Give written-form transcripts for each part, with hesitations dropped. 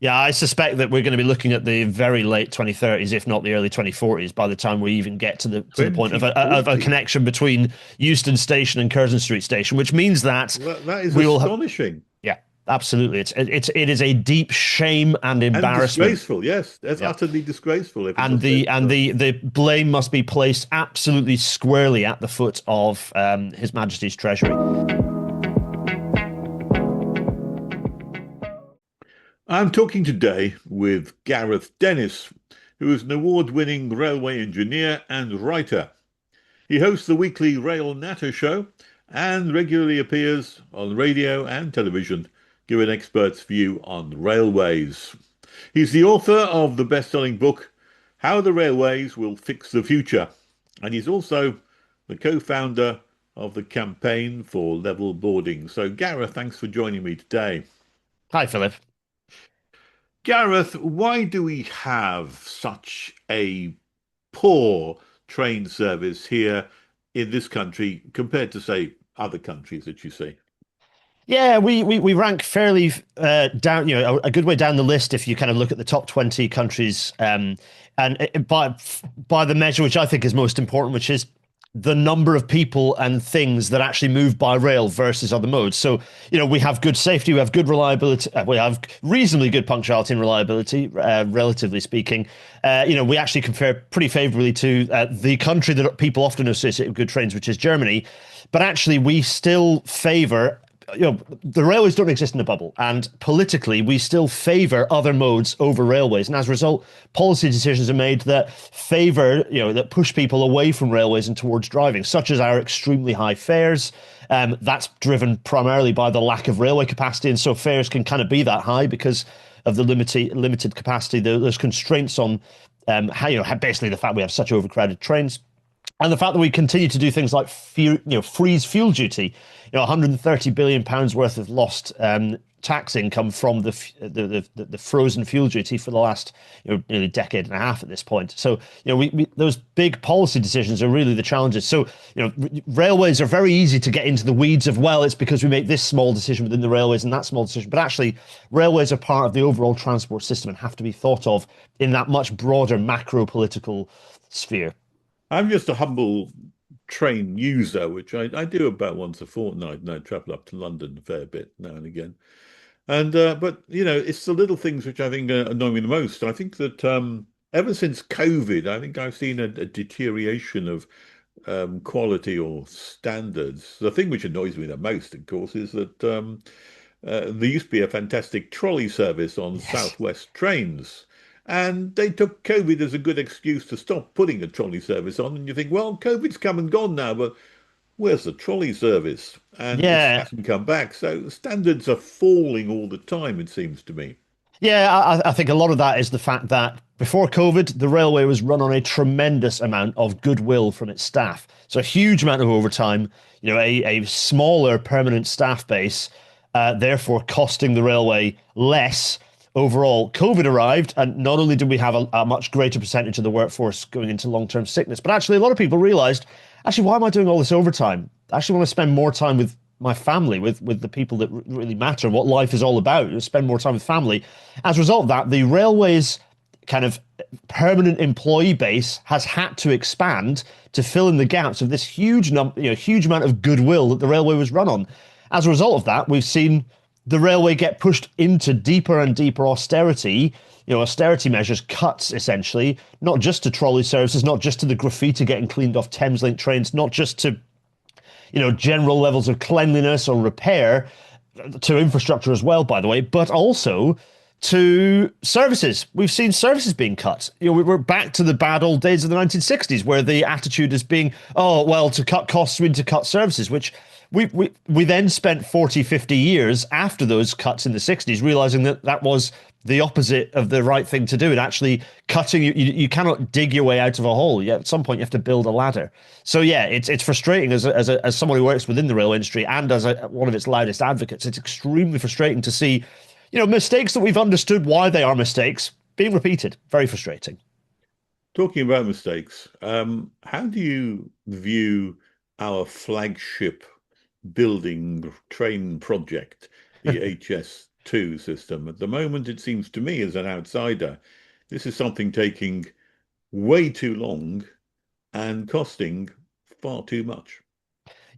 Yeah, I suspect that we're going to be looking at the very late 2030s, if not the early 2040s, by the time we even get to the point of a 2040. connection between Euston Station and Curzon Street Station, which means that That is we will have. astonishing Yeah, absolutely. It is a deep shame and and embarrassment. disgraceful. Yes, that's Yeah, utterly disgraceful if it and does the take and place. the blame must be placed absolutely squarely at the foot of His Majesty's Treasury. I'm talking today with Gareth Dennis, who is an award-winning railway engineer and writer. He hosts the weekly Rail Natter show and regularly appears on radio and television, giving experts' view on railways. He's the author of the best-selling book, How the Railways Will Fix the Future, and he's also the co-founder of the campaign for level boarding. So, Gareth, thanks for joining me today. Hi, Philip. Gareth, why do we have such a poor train service here in this country compared to, say, other countries that you see? Yeah, we rank fairly down, a good way down the list if you kind of look at the top 20 countries, by the measure which I think is most important, which is the number of people and things that actually move by rail versus other modes. So, we have good safety, we have good reliability, we have reasonably good punctuality and reliability, relatively speaking. We actually compare pretty favorably to the country that people often associate with good trains, which is Germany. But actually, we still favor the railways don't exist in a bubble, and politically, we still favor other modes over railways. And as a result, policy decisions are made that favor, that push people away from railways and towards driving, such as our extremely high fares. That's driven primarily by the lack of railway capacity, and so fares can kind of be that high because of the limited capacity. There's constraints on basically the fact we have such overcrowded trains. And the fact that we continue to do things like freeze fuel duty, 130 billion pounds worth of lost tax income from the frozen fuel duty for the last nearly decade and a half at this point. So we those big policy decisions are really the challenges. So railways are very easy to get into the weeds of, well, it's because we make this small decision within the railways and that small decision, but actually railways are part of the overall transport system and have to be thought of in that much broader macro political sphere. I'm just a humble train user, which I do about once a fortnight, and I travel up to London a fair bit now and again. And but it's the little things which I think annoy me the most. I think that ever since COVID, I think I've seen a deterioration of quality or standards. The thing which annoys me the most, of course, is that there used to be a fantastic trolley service on Yes. Southwest trains. And they took COVID as a good excuse to stop putting a trolley service on. And you think, well, COVID's come and gone now, but where's the trolley service? And it Yeah. hasn't come back. So standards are falling all the time, it seems to me. Yeah, I think a lot of that is the fact that before COVID, the railway was run on a tremendous amount of goodwill from its staff. So a huge amount of overtime, a smaller permanent staff base, therefore costing the railway less overall. COVID arrived, and not only did we have a much greater percentage of the workforce going into long-term sickness, but actually a lot of people realized, actually, why am I doing all this overtime? I actually want to spend more time with my family, with the people that really matter, what life is all about, spend more time with family. As a result of that, the railways kind of permanent employee base has had to expand to fill in the gaps of this huge amount of goodwill that the railway was run on. As a result of that, we've seen the railway get pushed into deeper and deeper austerity, austerity measures, cuts essentially, not just to trolley services, not just to the graffiti getting cleaned off Thameslink trains, not just to general levels of cleanliness or repair, to infrastructure as well, by the way, but also to services. We've seen services being cut. We're back to the bad old days of the 1960s, where the attitude is being, oh, well, to cut costs, we need to cut services, which we then spent 40, 50 years after those cuts in the 60s, realizing that that was the opposite of the right thing to do. And actually cutting, you cannot dig your way out of a hole. At some point, you have to build a ladder. So yeah, it's frustrating as someone who works within the rail industry and as one of its loudest advocates. It's extremely frustrating to see, mistakes that we've understood why they are mistakes being repeated. Very frustrating. Talking about mistakes, how do you view our flagship building train project, the HS2? HS2 system. At the moment, it seems to me, as an outsider, this is something taking way too long and costing far too much.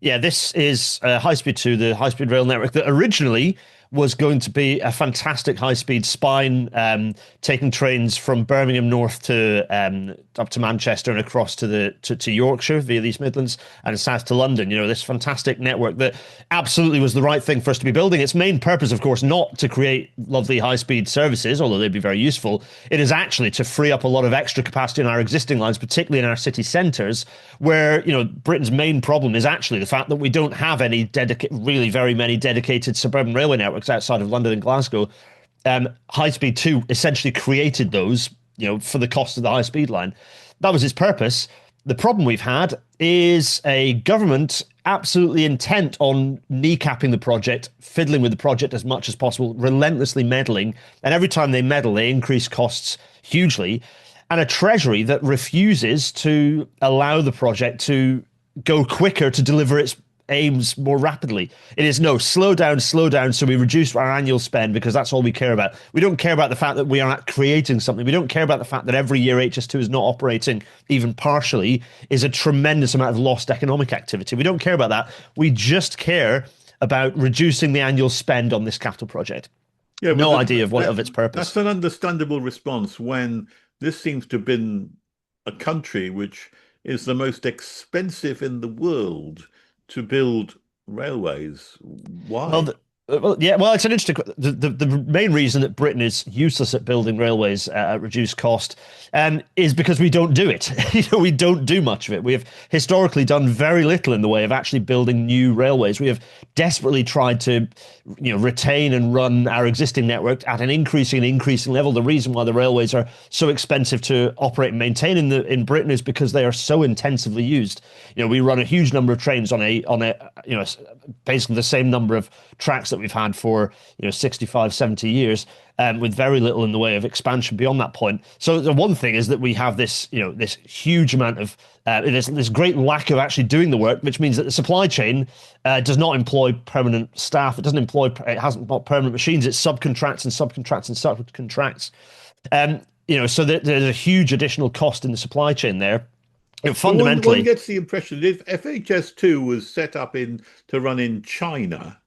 Yeah, this is High Speed 2, the high speed rail network that originally was going to be a fantastic high speed spine, taking trains from Birmingham north to up to Manchester and across to to Yorkshire via the East Midlands and south to London. You know, this fantastic network that absolutely was the right thing for us to be building. Its main purpose, of course, not to create lovely high speed services, although they'd be very useful. It is actually to free up a lot of extra capacity on our existing lines, particularly in our city centres, where, you know, Britain's main problem is actually the fact that we don't have any really very many dedicated suburban railway networks outside of London and Glasgow. High Speed 2 essentially created those, you know, for the cost of the high speed line. That was its purpose. The problem we've had is a government absolutely intent on kneecapping the project, fiddling with the project as much as possible, relentlessly meddling. And every time they meddle, they increase costs hugely. And a treasury that refuses to allow the project to go quicker, to deliver its aims more rapidly. It is no, slow down, so we reduce our annual spend because that's all we care about. We don't care about the fact that we are creating something. We don't care about the fact that every year HS2 is not operating even partially is a tremendous amount of lost economic activity. We don't care about that. We just care about reducing the annual spend on this capital project. Yeah, no idea of its purpose. That's an understandable response when this seems to have been a country which is the most expensive in the world to build railways. Why? Well, it's an interesting. The main reason that Britain is useless at building railways at reduced cost is because we don't do it. You know, we don't do much of it. We have historically done very little in the way of actually building new railways. We have desperately tried to, you know, retain and run our existing network at an increasing level. The reason why the railways are so expensive to operate and maintain in Britain is because they are so intensively used. You know, we run a huge number of trains on a you know, basically the same number of tracks that we've had for, you know, 65, 70 years, with very little in the way of expansion beyond that point. So the one thing is that we have this, you know, this huge amount of this great lack of actually doing the work, which means that the supply chain does not employ permanent staff. It hasn't got permanent machines. It subcontracts and subcontracts and subcontracts. You know, so there's a huge additional cost in the supply chain there. Fundamentally, one gets the impression that if HS2 was set up to run in China,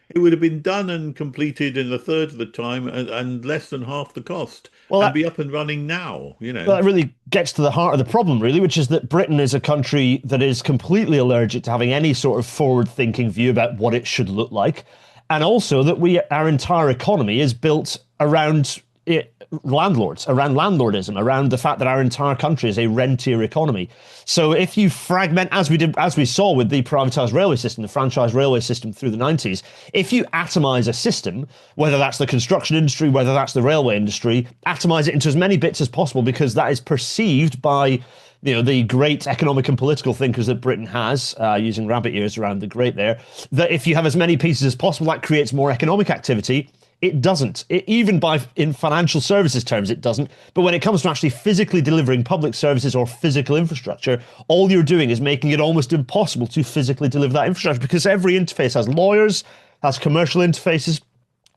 it would have been done and completed in a third of the time and less than half the cost, and be up and running now, you know. Well, that really gets to the heart of the problem, really, which is that Britain is a country that is completely allergic to having any sort of forward-thinking view about what it should look like, and also that our entire economy is built around landlords, around landlordism, around the fact that our entire country is a rentier economy. So if you fragment, as we saw with the privatized railway system, the franchise railway system through the 90s, if you atomize a system, whether that's the construction industry, whether that's the railway industry, atomize it into as many bits as possible, because that is perceived by, you know, the great economic and political thinkers that Britain has, using rabbit ears around the great there, that if you have as many pieces as possible, that creates more economic activity. It doesn't. Even in financial services terms, it doesn't. But when it comes to actually physically delivering public services or physical infrastructure, all you're doing is making it almost impossible to physically deliver that infrastructure, because every interface has lawyers, has commercial interfaces,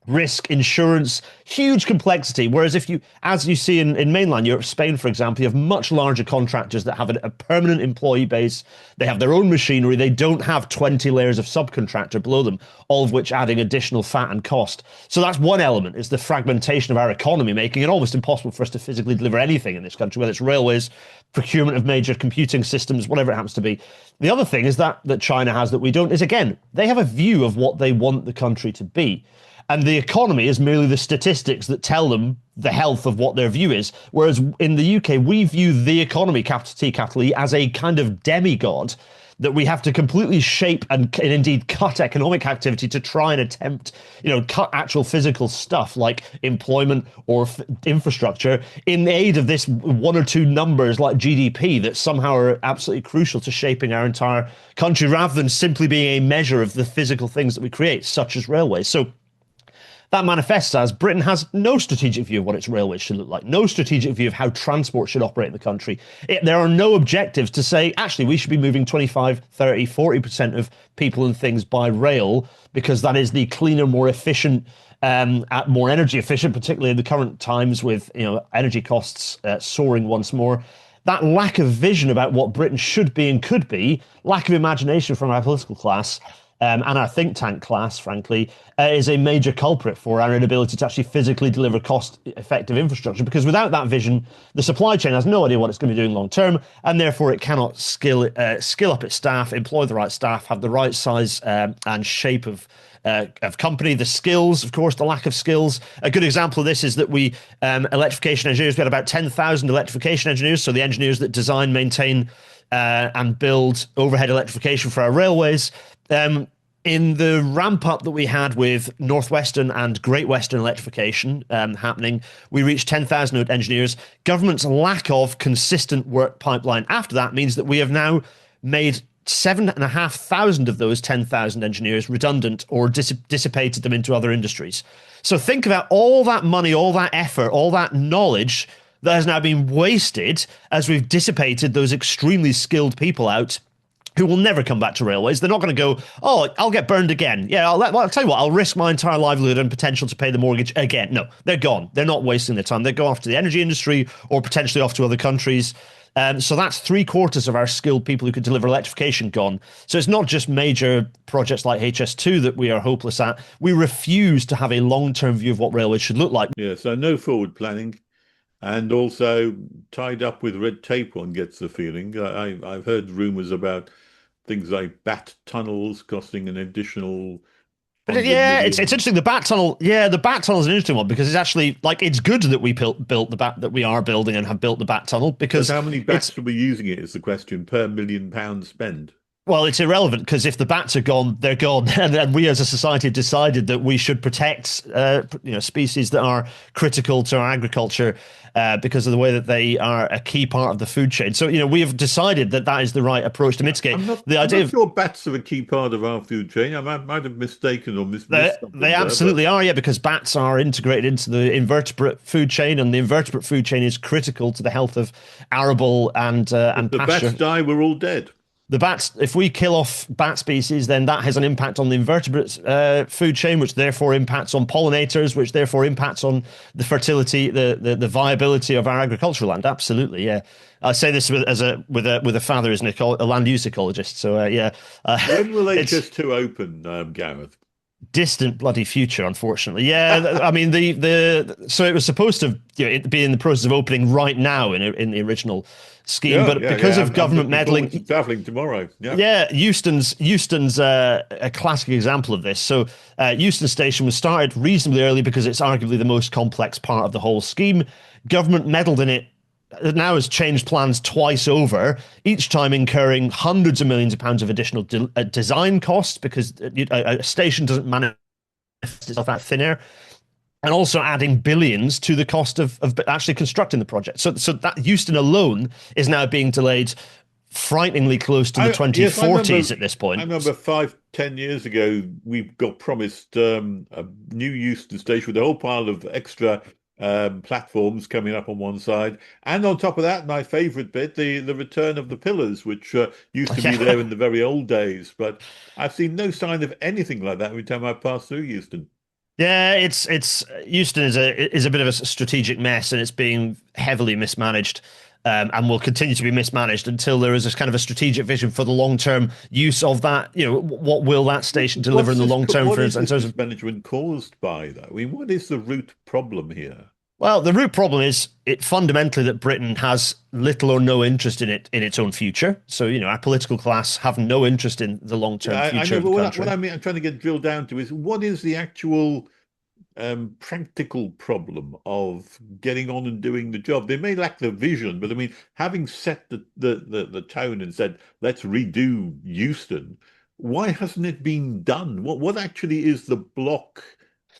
risk, insurance, huge complexity. Whereas if you, as you see in mainland Europe, Spain, for example, you have much larger contractors that have a permanent employee base. They have their own machinery. They don't have 20 layers of subcontractor below them, all of which adding additional fat and cost. So that's one element, is the fragmentation of our economy, making it almost impossible for us to physically deliver anything in this country, whether it's railways, procurement of major computing systems, whatever it happens to be. The other thing is that China has that we don't, is, again, they have a view of what they want the country to be. And the economy is merely the statistics that tell them the health of what their view is. Whereas in the UK, we view the economy, capital T, capital E, as a kind of demigod that we have to completely shape and indeed cut economic activity to try and attempt, you know, cut actual physical stuff like employment or infrastructure in aid of this one or two numbers like GDP that somehow are absolutely crucial to shaping our entire country, rather than simply being a measure of the physical things that we create, such as railways. So that manifests as Britain has no strategic view of what its railways should look like, no strategic view of how transport should operate in the country. There are no objectives to say, actually, we should be moving 25, 30, 40% of people and things by rail because that is the cleaner, more efficient, more energy efficient, particularly in the current times with energy costs soaring once more. That lack of vision about what Britain should be and could be, lack of imagination from our political class and our think tank class, frankly, is a major culprit for our inability to actually physically deliver cost-effective infrastructure. Because without that vision, the supply chain has no idea what it's going to be doing long term, and therefore it cannot skill up its staff, employ the right staff, have the right size and shape of company, the skills, of course, the lack of skills. A good example of this is that we, electrification engineers, we had about 10,000 electrification engineers, so the engineers that design, maintain, and build overhead electrification for our railways. In the ramp up that we had with Northwestern and Great Western electrification happening, we reached 10,000 engineers. Government's lack of consistent work pipeline after that means that we have now made 7,500 of those 10,000 engineers redundant or dissipated them into other industries. So think about all that money, all that effort, all that knowledge that has now been wasted as we've dissipated those extremely skilled people out who will never come back to railways. They're not going to go, oh, I'll get burned again. Yeah, I'll tell you what, I'll risk my entire livelihood and potential to pay the mortgage again. No, they're gone. They're not wasting their time. They go off to the energy industry or potentially off to other countries. So that's 3/4 of our skilled people who could deliver electrification gone. So it's not just major projects like HS2 that we are hopeless at. We refuse to have a long-term view of what railways should look like. Yeah, so no forward planning. And also tied up with red tape, one gets the feeling. I've heard rumours about things like bat tunnels costing an additional But yeah, it's interesting. The bat tunnel, the bat tunnel is an interesting one because it's actually like it's good that we built the bat that we are building and have built the bat tunnel because how many bats are we using it is the question per £1,000,000 spent. Well, it's irrelevant because if the bats are gone, they're gone, and we as a society have decided that we should protect, species that are critical to our agriculture because of the way that they are a key part of the food chain. So, we have decided that that is the right approach to mitigate. I'm not sure bats are a key part of our food chain. I might have mistaken or missed something. They absolutely are, yeah, because bats are integrated into the invertebrate food chain, and the invertebrate food chain is critical to the health of arable and if the pasture. Bats die, we're all dead. The bats, if we kill off bat species, then that has an impact on the invertebrate food chain, which therefore impacts on pollinators, which therefore impacts on the fertility, the viability of our agricultural land. Absolutely, yeah. I say this with a father who's a land use ecologist. So yeah. When will HS2 open, Gareth? Distant bloody future, unfortunately. Yeah, I mean so it was supposed to be in the process of opening right now in the original scheme, but because of government meddling, traveling tomorrow. Euston's a classic example of this. So Euston Station was started reasonably early because it's arguably the most complex part of the whole scheme. Government meddled in it. It now has changed plans twice over, each time incurring hundreds of millions of pounds of additional design costs because a station doesn't manifest itself out thin air, and also adding billions to the cost of actually constructing the project. So that Euston alone is now being delayed frighteningly close to the 2040s at this point. I remember 5-10 years ago, we got promised a new Euston station with a whole pile of extra platforms coming up on one side, and on top of that, my favorite bit, the return of the pillars, which used to be there in the very old days, but I've seen no sign of anything like that every time I pass through Euston. Yeah, it's Euston is a bit of a strategic mess, and it's being heavily mismanaged, and will continue to be mismanaged until there is this kind of a strategic vision for the long-term use of that. What will that station deliver in the long term? What is this management caused by, though? I mean, what is the root problem here? Well, the root problem is fundamentally that Britain has little or no interest in its own future. So, our political class have no interest in the long-term future of the country. What I'm trying to get drilled down to is what is the actual practical problem of getting on and doing the job? They may lack the vision, but I mean, having set the tone and said, let's redo Euston, why hasn't it been done? What actually is the block?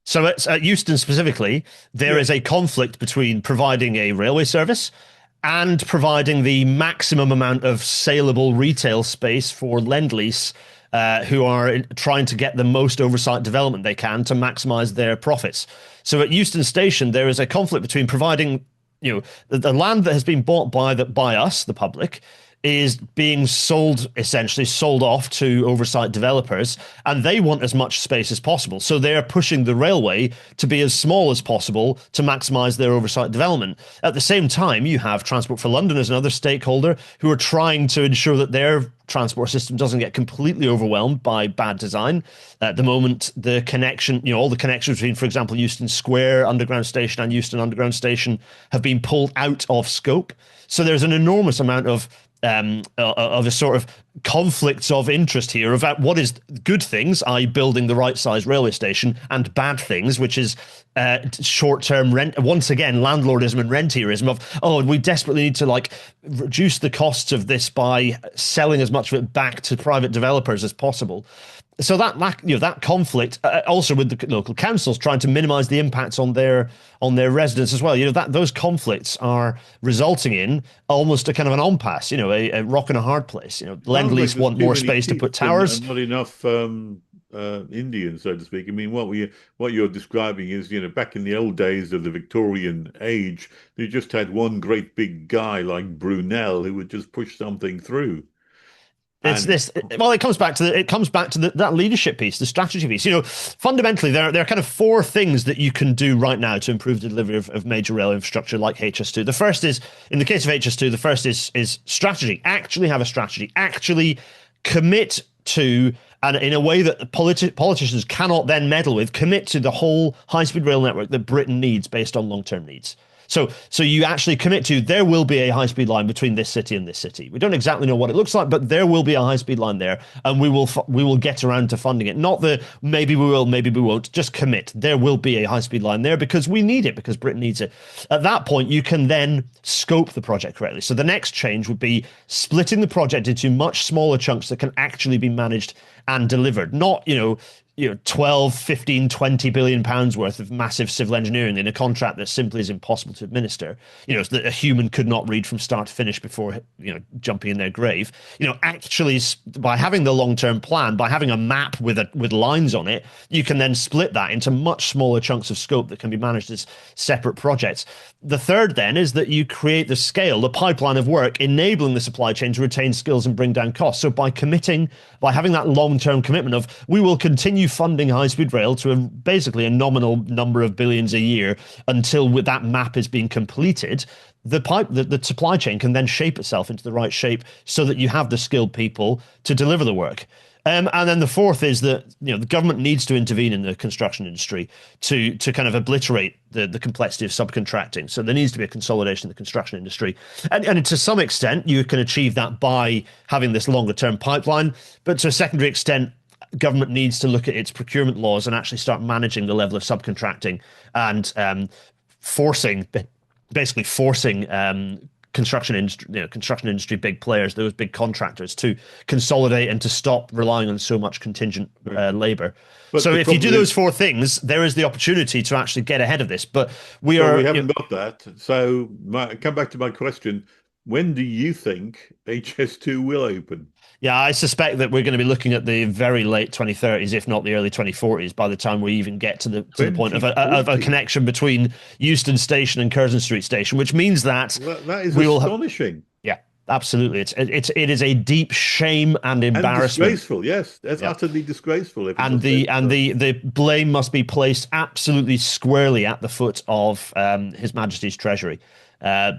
So at Euston specifically, there is a conflict between providing a railway service and providing the maximum amount of saleable retail space for Lend-Lease who are trying to get the most oversight development they can to maximize their profits. So at Euston Station, there is a conflict between providing, the land that has been bought by us, the public, is being sold, essentially sold off to oversight developers, and they want as much space as possible. So they're pushing the railway to be as small as possible to maximize their oversight development. At the same time, you have Transport for London as another stakeholder who are trying to ensure that their transport system doesn't get completely overwhelmed by bad design. At the moment, the connection, all the connections between, for example, Euston Square Underground Station and Euston Underground Station have been pulled out of scope. So there's an enormous amount of a sort of conflicts of interest here about what is good things, i.e. building the right size railway station, and bad things, which is short-term rent, once again, landlordism and rentierism of, we desperately need to reduce the costs of this by selling as much of it back to private developers as possible. So that conflict, also with the local councils trying to minimise the impacts on their residents as well. Those conflicts are resulting in almost a kind of an impasse. A rock and a hard place. Lend Lease want more space to put towers, and not enough Indians, so to speak. I mean, what you're describing is, back in the old days of the Victorian age, they just had one great big guy like Brunel who would just push something through. It's this. Well, it comes back to that leadership piece, the strategy piece. Fundamentally, there are kind of four things that you can do right now to improve the delivery of major rail infrastructure like HS2. The first is, in the case of HS2, the first is strategy. Actually have a strategy. Actually commit to, and in a way that politicians cannot then meddle with, commit to the whole high-speed rail network that Britain needs based on long-term needs. So you actually commit to, there will be a high-speed line between this city and this city. We don't exactly know what it looks like, but there will be a high-speed line there, and we will get around to funding it. Not the maybe we will, maybe we won't. Just commit. There will be a high-speed line there because we need it, because Britain needs it. At that point, you can then scope the project correctly. So the next change would be splitting the project into much smaller chunks that can actually be managed and delivered. Not, 12, 15, 20 billion pounds worth of massive civil engineering in a contract that simply is impossible to administer, so that a human could not read from start to finish before, jumping in their grave. Actually, by having the long-term plan, by having a map with lines on it, you can then split that into much smaller chunks of scope that can be managed as separate projects. The third then is that you create the scale, the pipeline of work, enabling the supply chain to retain skills and bring down costs. So by having that long-term commitment of, we will continue funding high-speed rail to basically a nominal number of billions a year until that map is being completed, the supply chain can then shape itself into the right shape so that you have the skilled people to deliver the work. And then the fourth is that the government needs to intervene in the construction industry to kind of obliterate the complexity of subcontracting. So there needs to be a consolidation in the construction industry, and to some extent you can achieve that by having this longer term pipeline. But to a secondary extent, government needs to look at its procurement laws and actually start managing the level of subcontracting and forcing construction industry big players, those big contractors, to consolidate and to stop relying on so much contingent labor. So if you do those four things, there is the opportunity to actually get ahead of this. But we haven't got that. So come back to my question. When do you think HS2 will open? Yeah, I suspect that we're going to be looking at the very late 2030s, if not the early 2040s, by the time we even get to the point of a connection between Euston Station and Curzon Street Station, which means that that is astonishing. Yeah, absolutely. It is a deep shame and embarrassment. And disgraceful, yes, that's utterly disgraceful. The blame must be placed absolutely squarely at the foot of His Majesty's Treasury,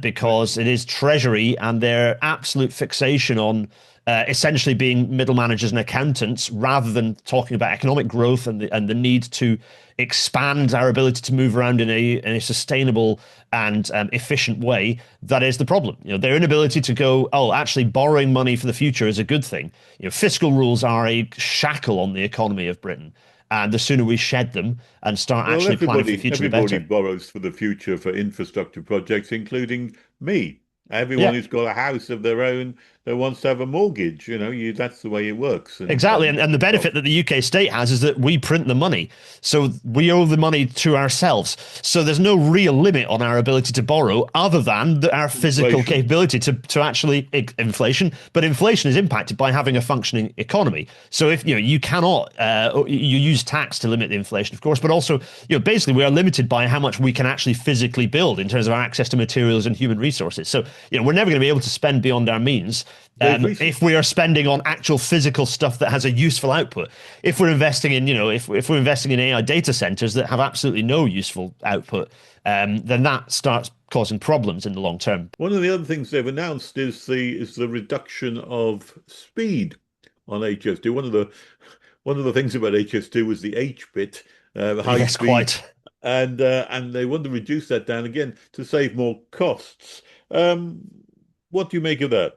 because it is Treasury and their absolute fixation on essentially being middle managers and accountants, rather than talking about economic growth and the need to expand our ability to move around in a sustainable and efficient way. That is the problem. Their inability to go, actually borrowing money for the future is a good thing. Fiscal rules are a shackle on the economy of Britain. And the sooner we shed them and start planning for the future, the better. Everybody borrows for the future for infrastructure projects, including me. Everyone who's got a house of their own, that wants to have a mortgage. That's the way it works. And Exactly. And the benefit that the UK state has is that we print the money. So we owe the money to ourselves. So there's no real limit on our ability to borrow other than our physical inflation. capability to actually inflation. But inflation is impacted by having a functioning economy. So if you cannot, you use tax to limit the inflation, of course, but also, basically we are limited by how much we can actually physically build in terms of our access to materials and human resources. So, we're never going to be able to spend beyond our means. If we are spending on actual physical stuff that has a useful output, if we're investing in, if we're investing in AI data centers that have absolutely no useful output, then that starts causing problems in the long term. One of the other things they've announced is the reduction of speed on HS2. One of the things about HS2 was the H bit, the high Yes, speed, quite. and they want to reduce that down again to save more costs. What do you make of that?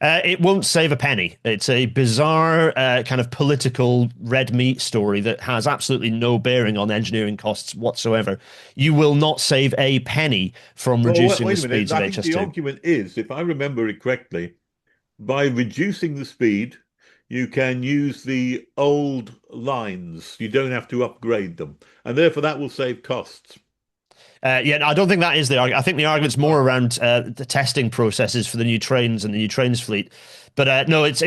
It won't save a penny. It's a bizarre kind of political red meat story that has absolutely no bearing on engineering costs whatsoever. You will not save a penny from Well, reducing the wait a minute. speeds of I think the HS2. argument is, if I remember it correctly, by reducing the speed, you can use the old lines. You don't have to upgrade them, and therefore that will save costs. Yeah, I don't think that is the argument. I think the argument's more around the testing processes for the new trains and the new trains fleet. But no, it's.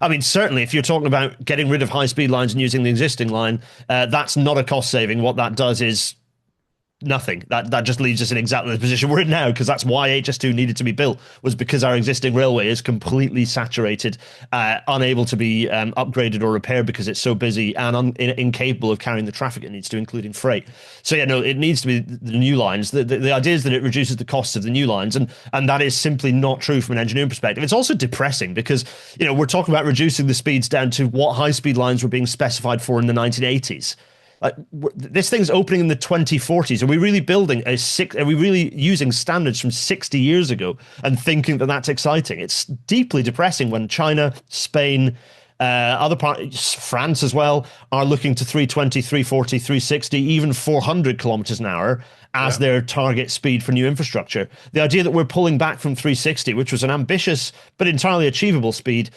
I mean, certainly, if you're talking about getting rid of high speed lines and using the existing line, that's not a cost saving. What that does is nothing. That just leaves us in exactly the position we're in now, because that's why HS2 needed to be built, was because our existing railway is completely saturated, unable to be upgraded or repaired because it's so busy and incapable of carrying the traffic it needs to, including freight. So yeah, no, it needs to be the new lines. The idea is that it reduces the costs of the new lines, and that is simply not true from an engineering perspective. It's also depressing because we're talking about reducing the speeds down to what high speed lines were being specified for in the 1980s. Like, this thing's opening in the 2040s. Are we really building Are we really using standards from 60 years ago and thinking that that's exciting? It's deeply depressing when China, Spain, other parts, France as well, are looking to 320, 340, 360, even 400 kilometers an hour as Yeah. their target speed for new infrastructure. The idea that we're pulling back from 360, which was an ambitious but entirely achievable speed,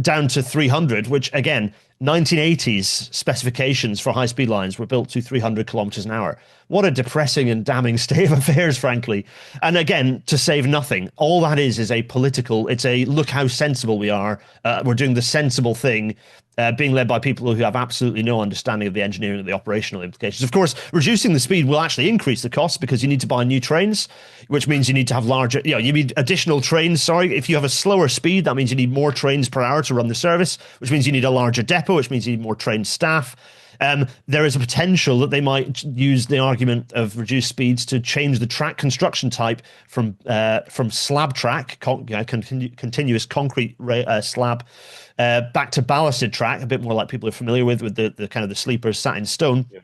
down to 300, which again, 1980s specifications for high speed lines were built to 300 kilometers an hour. What a depressing and damning state of affairs, frankly. And again, to save nothing, all that is a political, it's a look how sensible we are. We're doing the sensible thing, being led by people who have absolutely no understanding of the engineering and the operational implications. Of course, reducing the speed will actually increase the cost because you need to buy new trains, which means you need to have larger, you need additional trains. Sorry, if you have a slower speed, that means you need more trains per hour to run the service, which means you need a larger depot, which means you need more trained staff. There is a potential that they might use the argument of reduced speeds to change the track construction type from slab track, continuous concrete slab, back to ballasted track, a bit more like people are familiar with the kind of the sleepers sat in stone. Yeah.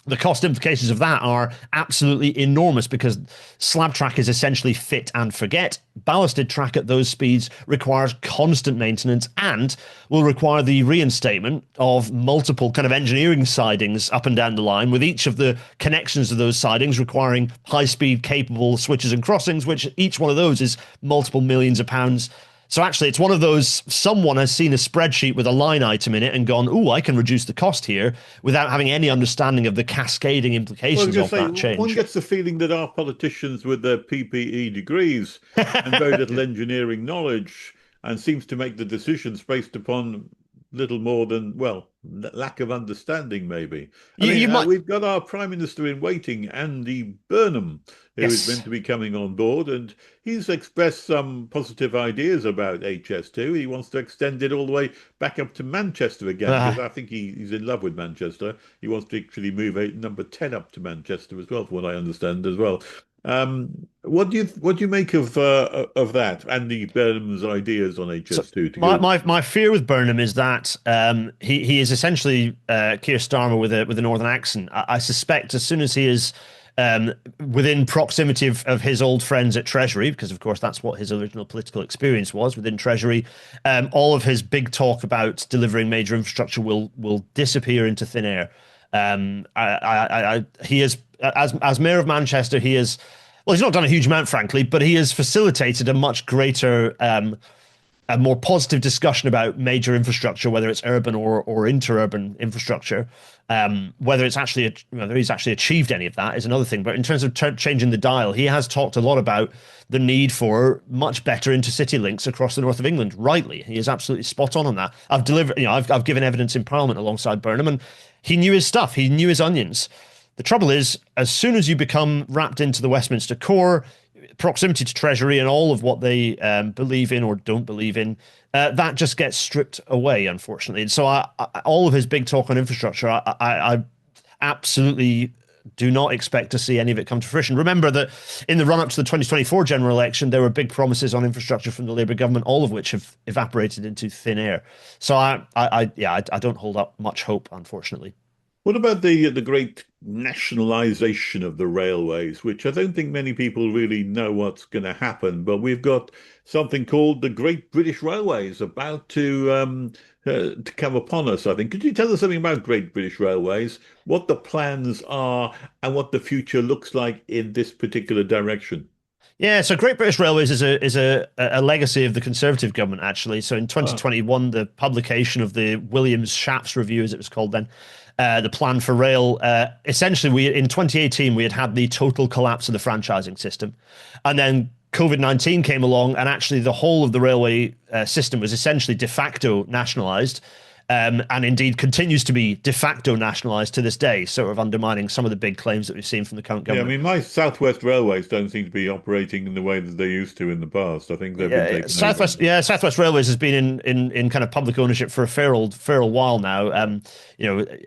The cost implications of that are absolutely enormous because slab track is essentially fit and forget. Ballasted track at those speeds requires constant maintenance and will require the reinstatement of multiple kind of engineering sidings up and down the line, with each of the connections of those sidings requiring high-speed capable switches and crossings, which each one of those is multiple millions of pounds. So actually, it's one of those, someone has seen a spreadsheet with a line item in it and gone, "Oh, I can reduce the cost here," without having any understanding of the cascading Well, I was implications going of to say, that change. one gets the feeling that our politicians with their PPE degrees and very little engineering knowledge and seems to make the decisions based upon little more than, well, lack of understanding, maybe. I You, mean, you might, we've got our Prime Minister in waiting, Andy Burnham, who is meant yes. to be coming on board, and he's expressed some positive ideas about HS2. He wants to extend it all the way back up to Manchester again, Uh, because I think he's in love with Manchester. He wants to actually move number 10 up to Manchester as well, from what I understand as well. What do you make of that, Andy Burnham's ideas on So HS2 to my, go? my my fear with Burnham is that he is essentially Keir Starmer with a northern accent. I suspect as soon as he is within proximity of his old friends at Treasury, because of course that's what his original political experience was within Treasury, all of his big talk about delivering major infrastructure will disappear into thin air. He is, as mayor of Manchester, he is, well, he's not done a huge amount, frankly, but he has facilitated a much greater a more positive discussion about major infrastructure, whether it's urban or interurban infrastructure. Whether it's actually whether he's actually achieved any of that is another thing. But in terms of changing the dial, he has talked a lot about the need for much better intercity links across the north of England. Rightly, he is absolutely spot on that. I've given evidence in Parliament alongside Burnham, and he knew his stuff. He knew his onions. The trouble is, as soon as you become wrapped into the Westminster core, proximity to Treasury and all of what they believe in or don't believe in, that just gets stripped away, unfortunately. And so all of his big talk on infrastructure, I absolutely do not expect to see any of it come to fruition. Remember that in the run-up to the 2024 general election, there were big promises on infrastructure from the Labour government, all of which have evaporated into thin air. So I don't hold up much hope, unfortunately. What about the great nationalisation of the railways, which I don't think many people really know what's going to happen, but we've got something called the Great British Railways about to come upon us, I think. Could you tell us something about Great British Railways, what the plans are, and what the future looks like in this particular direction? Yeah, so Great British Railways is a legacy of the Conservative government, actually. So in Ah, 2021, the publication of the Williams-Shapps Review, as it was called then, the plan for rail. Essentially, we in 2018 we had the total collapse of the franchising system, and then COVID-19 came along, and actually the whole of the railway system was essentially de facto nationalised. And indeed continues to be de facto nationalised to this day, sort of undermining some of the big claims that we've seen from the current yeah, I government. mean, my Southwest Railways don't seem to be operating in the way that they used to in the past. I think they've been taken over. Southwest Railways has been in kind of public ownership for a fair old while now. I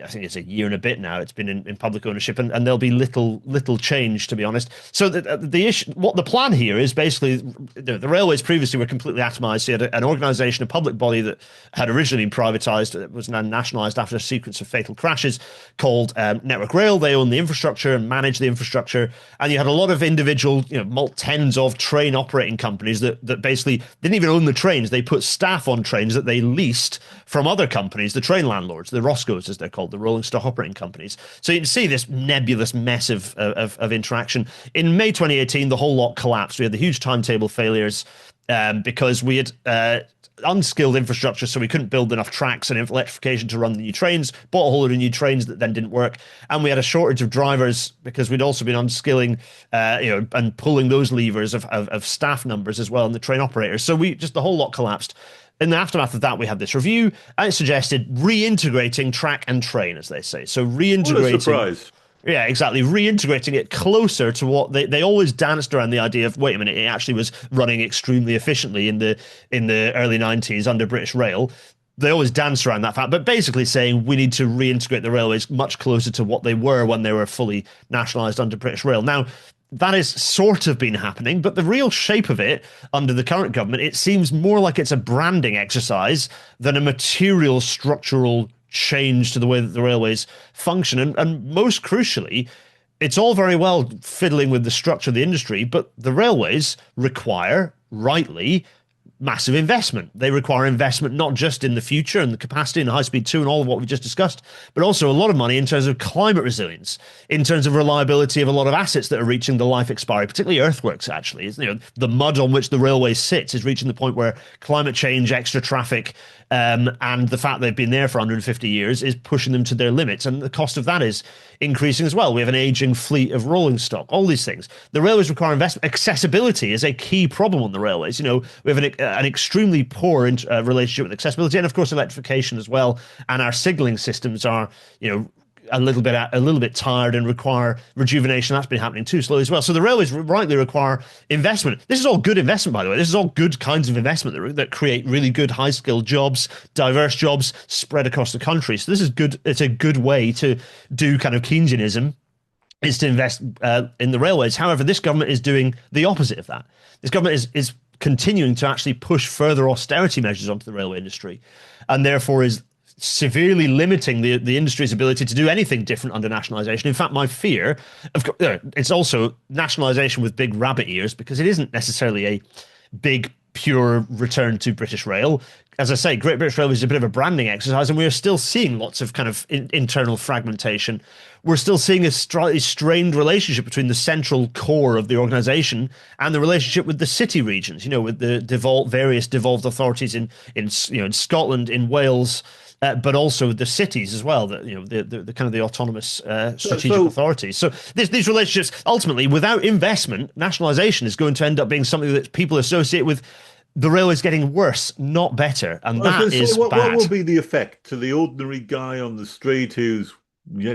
think it's a year and a bit now. It's been in public ownership, and there'll be little change, to be honest. So the issue, what the plan here is basically, the railways previously were completely atomised. So you had an organisation, a public body that had originally been privatised, that was now nationalised after a sequence of fatal crashes, called Network Rail. They own the infrastructure and manage the infrastructure, and you had a lot of individual, tens of train operating companies that basically didn't even own the trains. They put staff on trains that they leased from other companies, the train landlords, the Roscoes as they're called, the rolling stock operating companies. So you can see this nebulous mess of interaction. In May 2018, the whole lot collapsed. We had the huge timetable failures because we had unskilled infrastructure, so we couldn't build enough tracks and electrification to run the new trains, bought a whole lot of new trains that then didn't work, and we had a shortage of drivers because we'd also been unskilling and pulling those levers of staff numbers as well, and the train operators. So the whole lot collapsed. In the aftermath of that, we had this review, and it suggested reintegrating track and train, as they say. So What a reintegrating. surprise. Yeah, exactly. Reintegrating it closer to what they always danced around the idea of, wait a minute, it actually was running extremely efficiently in the early 90s under British Rail. They always danced around that fact, but basically saying we need to reintegrate the railways much closer to what they were when they were fully nationalised under British Rail. Now, that has sort of been happening, but the real shape of it under the current government, it seems more like it's a branding exercise than a material structural change to the way that the railways function. And most crucially, it's all very well fiddling with the structure of the industry, but the railways require, rightly, massive investment. They require investment not just in the future and the capacity and high speed 2 and all of what we just discussed, but also a lot of money in terms of climate resilience, in terms of reliability of a lot of assets that are reaching the life expiry, particularly earthworks, actually. The mud on which the railway sits is reaching the point where climate change, extra traffic, and the fact they've been there for 150 years is pushing them to their limits. And the cost of that is increasing as well. We have an aging fleet of rolling stock, all these things. The railways require investment. Accessibility is a key problem on the railways. We have an extremely poor relationship with accessibility, and of course electrification as well. And our signalling systems are, a little bit tired and require rejuvenation. That's been happening too slowly as well. So the railways rightly require investment. This is all good investment, by the way. This is all good kinds of investment that create really good high-skilled jobs, diverse jobs spread across the country. So this is good. It's a good way to do kind of Keynesianism, is to invest in the railways. However, this government is doing the opposite of that. This government is continuing to actually push further austerity measures onto the railway industry, and therefore is severely limiting the industry's ability to do anything different under nationalisation. In fact, my fear, of course, it's also nationalisation with big rabbit ears, because it isn't necessarily a big pure return to British Rail. As I say, Great British Railways is a bit of a branding exercise, and we are still seeing lots of kind of internal fragmentation. We're still seeing a strained relationship between the central core of the organisation and the relationship with the city regions. With the various devolved authorities in Scotland, in Wales. But also the cities as well, the kind of the autonomous strategic authorities. So these relationships, ultimately, without investment, nationalisation is going to end up being something that people associate with the railways getting worse, not better, and that is what bad. will be the effect to the ordinary guy on the street who's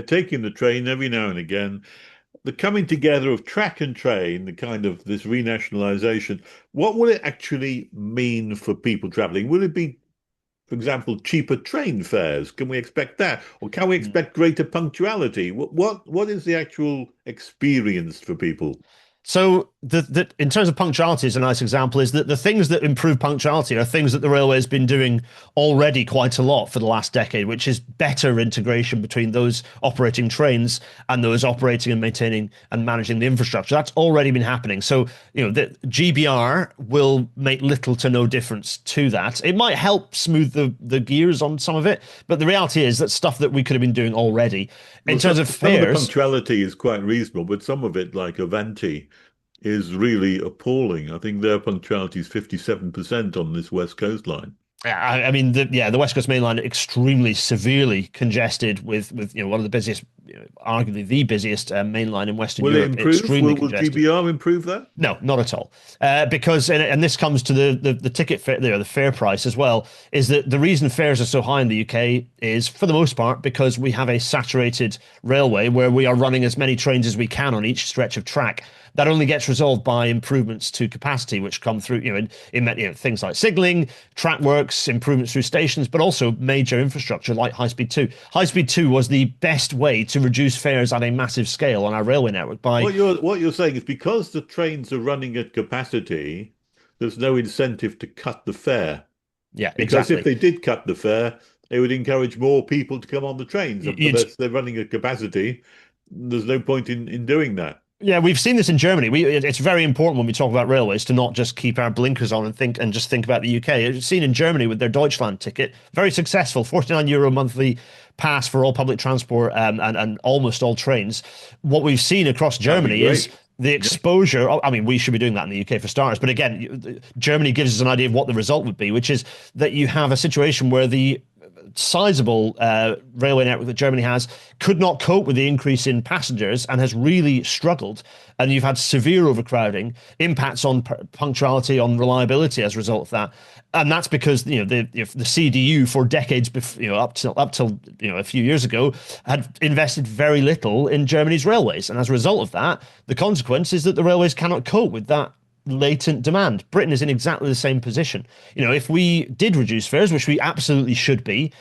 taking the train every now and again? The coming together of track and train, the kind of this renationalisation, what will it actually mean for people travelling? Will it be, for example, cheaper train fares? Can we expect that? Or can we expect greater punctuality? What is the actual experience for people? So in terms of punctuality, is a nice example, is that the things that improve punctuality are things that the railway has been doing already quite a lot for the last decade, which is better integration between those operating trains and those operating and maintaining and managing the infrastructure. That's already been happening. So, the GBR will make little to no difference to that. It might help smooth the gears on some of it, but the reality is that's stuff that we could have been doing already. In terms of some of the fares, punctuality is quite reasonable, but some of it, like Avanti, is really appalling. I think their punctuality is 57% on this West Coast line. I mean, the West Coast Main Line extremely severely congested with one of the busiest, arguably the busiest main line in Western Will it Europe. improve? Extremely Will congested. GBR improve that? No, not at all. Because and this comes to the ticket fare, the fare price as well. Is that the reason fares are so high in the UK is for the most part because we have a saturated railway where we are running as many trains as we can on each stretch of track. That only gets resolved by improvements to capacity, which come through, in things like signalling, track works, improvements through stations, but also major infrastructure like High Speed 2. High Speed 2 was the best way to reduce fares at a massive scale on our railway network. What you're saying is because the trains are running at capacity, there's no incentive to cut the fare. Yeah, Because exactly. if they did cut the fare, they would encourage more people to come on the trains. But You'd, they're running at capacity. There's no point in doing that. Yeah, we've seen this in Germany. It's very important when we talk about railways to not just keep our blinkers on and just think about the UK. It's seen in Germany with their Deutschland ticket, very successful, €49 monthly pass for all public transport and almost all trains. What we've seen across Germany is the exposure. I mean, we should be doing that in the UK for starters. But again, Germany gives us an idea of what the result would be, which is that you have a situation where the sizable railway network that Germany has could not cope with the increase in passengers and has really struggled. And you've had severe overcrowding, impacts on punctuality, on reliability as a result of that. And that's because the CDU for decades before, up till a few years ago, had invested very little in Germany's railways. And as a result of that, the consequence is that the railways cannot cope with that latent demand. Britain is in exactly the same position. If we did reduce fares, which we absolutely should be,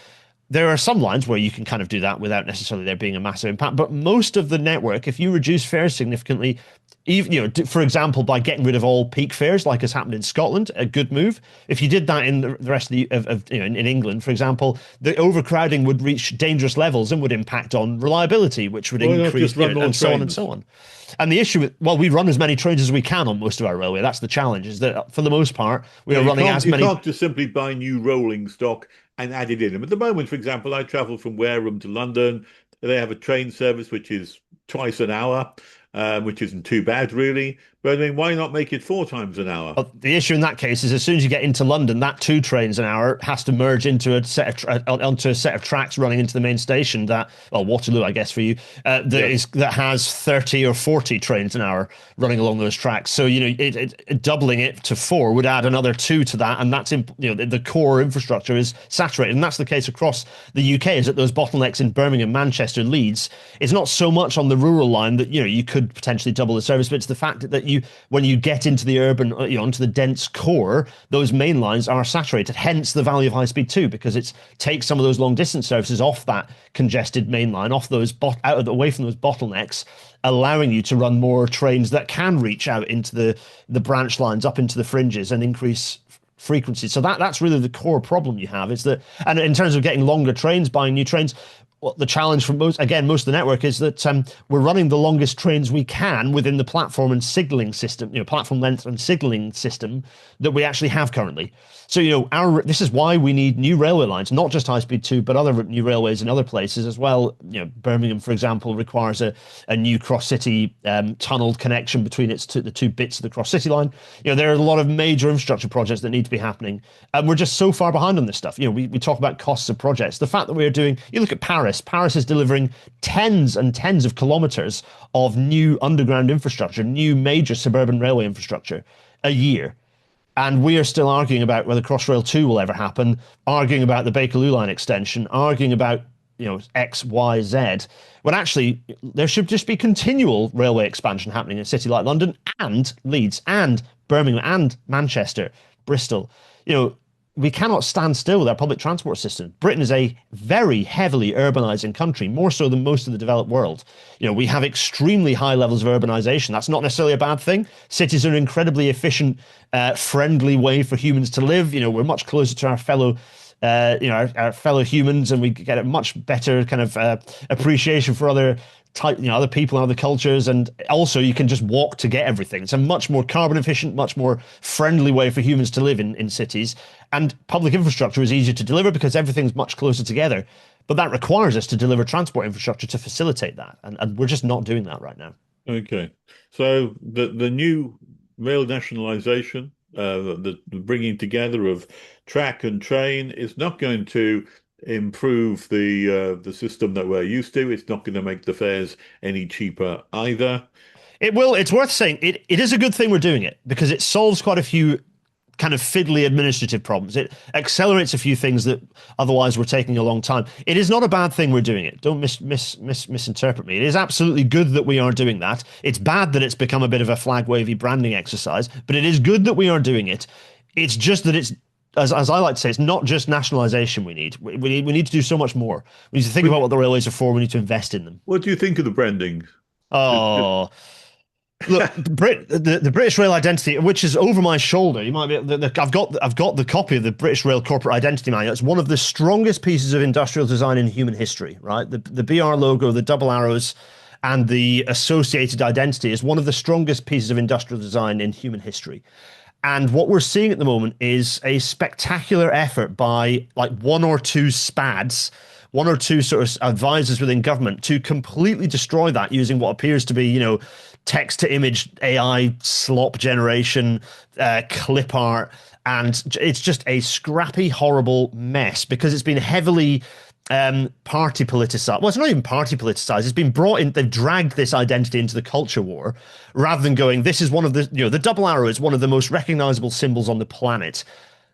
there are some lines where you can kind of do that without necessarily there being a massive impact. But most of the network, if you reduce fares significantly, even for example, by getting rid of all peak fares, like has happened in Scotland, a good move. If you did that in the rest of in England, for example, the overcrowding would reach dangerous levels and would impact on reliability, which would increase, and so on and so on. And the issue with, we run as many trains as we can on most of our railway. That's the challenge, is that for the most part, we are running as many. You can't just simply buy new rolling stock and add it in. At the moment, for example, I travel from Wareham to London. They have a train service which is twice an hour, which isn't too bad, really. But I mean, why not make it 4 times an hour? Well, the issue in that case is as soon as you get into London, that 2 trains an hour has to merge into onto a set of tracks running into the main station that, Waterloo, I guess for you, that has 30 or 40 trains an hour running along those tracks. So, doubling it to 4 would add another 2 to that. And that's, the core infrastructure is saturated. And that's the case across the UK, is that those bottlenecks in Birmingham, Manchester, Leeds, it's not so much on the rural line that, you could potentially double the service, but it's the fact that when you get into the urban, onto the dense core, those main lines are saturated. Hence the value of High Speed 2, because it takes some of those long distance services off that congested main line, off those away from those bottlenecks, allowing you to run more trains that can reach out into the branch lines, up into the fringes, and increase frequency. So that's really the core problem you have, is that, and in terms of getting longer trains, buying new trains, what the challenge for most of the network is that we're running the longest trains we can within the platform and signaling system, platform length and signaling system that we actually have currently. So, this is why we need new railway lines, not just High Speed 2, but other new railways in other places as well. Birmingham, for example, requires a new cross-city tunneled connection between the two bits of the cross-city line. There are a lot of major infrastructure projects that need to be happening. And we're just so far behind on this stuff. We talk about costs of projects. The fact that you look at Paris. Paris is delivering tens and tens of kilometers of new underground infrastructure, new major suburban railway infrastructure a year. And we are still arguing about whether Crossrail 2 will ever happen, arguing about the Bakerloo line extension, arguing about X, Y, Z, when actually there should just be continual railway expansion happening in a city like London and Leeds and Birmingham and Manchester, Bristol. We cannot stand still with our public transport system. Britain is a very heavily urbanizing country, more so than most of the developed world. We have extremely high levels of urbanization. That's not necessarily a bad thing. Cities are an incredibly efficient, friendly way for humans to live. We're much closer to our fellow our fellow humans, and we get a much better kind of appreciation for other other people and other cultures, and also you can just walk to get everything. It's a much more carbon efficient, much more friendly way for humans to live in cities, and public infrastructure is easier to deliver because everything's much closer together. But that requires us to deliver transport infrastructure to facilitate that, and we're just not doing that right now. Okay, so the new rail nationalisation, the bringing together of track and train is not going to improve the system that we're used to. It's not going to make the fares any cheaper either. It will. It's worth saying it is a good thing we're doing it because it solves quite a few kind of fiddly administrative problems. It accelerates a few things that otherwise were taking a long time. It is not a bad thing we're doing it. Don't misinterpret me. It is absolutely good that we are doing that. It's bad that it's become a bit of a flag wavy branding exercise, but it is good that we are doing it. It's just that it's, as I like to say, it's not just nationalisation we need. We need to do so much more. We need to think about what the railways are for. We need to invest in them. What do you think of the branding? Oh, look, the British Rail identity, which is over my shoulder. You might be. I've got the copy of the British Rail Corporate Identity Manual. It's one of the strongest pieces of industrial design in human history. Right, the BR logo, the double arrows, and the associated identity is one of the strongest pieces of industrial design in human history. And what we're seeing at the moment is a spectacular effort by like one or two SPADs, one or two sort of advisors within government to completely destroy that using what appears to be, text to image AI slop generation, clip art. And it's just a scrappy, horrible mess because it's been heavily party politicized. Well, it's not even party politicized. It's been brought in. They've dragged this identity into the culture war rather than going, this is one of the, the double arrow is one of the most recognizable symbols on the planet.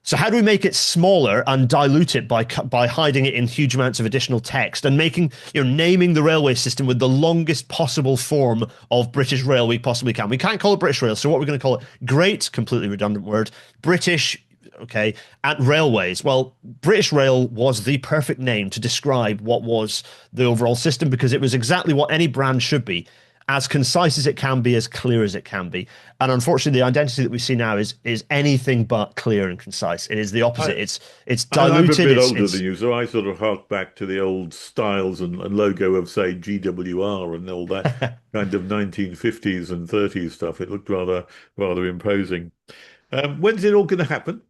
So how do we make it smaller and dilute it by hiding it in huge amounts of additional text and making, naming the railway system with the longest possible form of British Rail we possibly can? We can't call it British Rail, so what we're going to call it? Great, completely redundant word, British, okay, at railways. Well, British Rail was the perfect name to describe what was the overall system because it was exactly what any brand should be. As concise as it can be, as clear as it can be. And unfortunately, the identity that we see now is anything but clear and concise. It is the opposite. It's diluted. I'm a bit older than you, so I sort of hark back to the old styles and logo of, say, GWR and all that kind of 1950s and 30s stuff. It looked rather imposing. When's it all going to happen?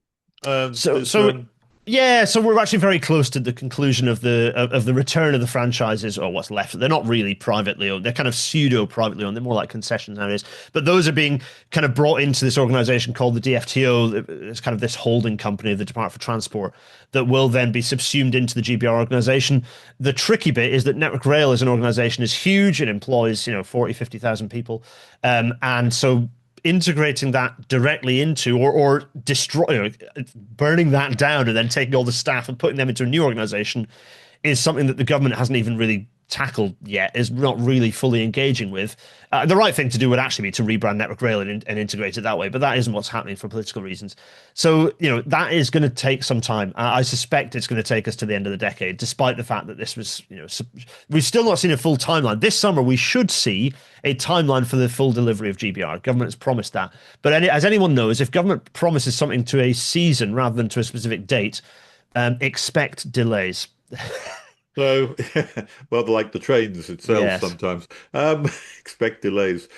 So we're actually very close to the conclusion of the return of the franchises, or what's left. They're not really privately owned. They're kind of pseudo privately owned. They're more like concessions nowadays. But those are being kind of brought into this organization called the DFTO. It's kind of this holding company of the Department for Transport that will then be subsumed into the GBR organization. The tricky bit is that Network Rail as an organization is huge. It employs 40, 50,000 people, and so integrating that directly into or destroy, burning that down and then taking all the staff and putting them into a new organization is something that the government hasn't even really tackled yet, is not really fully engaging with. The right thing to do would actually be to rebrand Network Rail and integrate it that way, but that isn't what's happening for political reasons. So, that is going to take some time. I suspect it's going to take us to the end of the decade, despite the fact that this was, we've still not seen a full timeline. This summer, we should see a timeline for the full delivery of GBR. Government has promised that. But as anyone knows, if government promises something to a season rather than to a specific date, expect delays. So, well, like the trains itself, Yes. sometimes expect delays.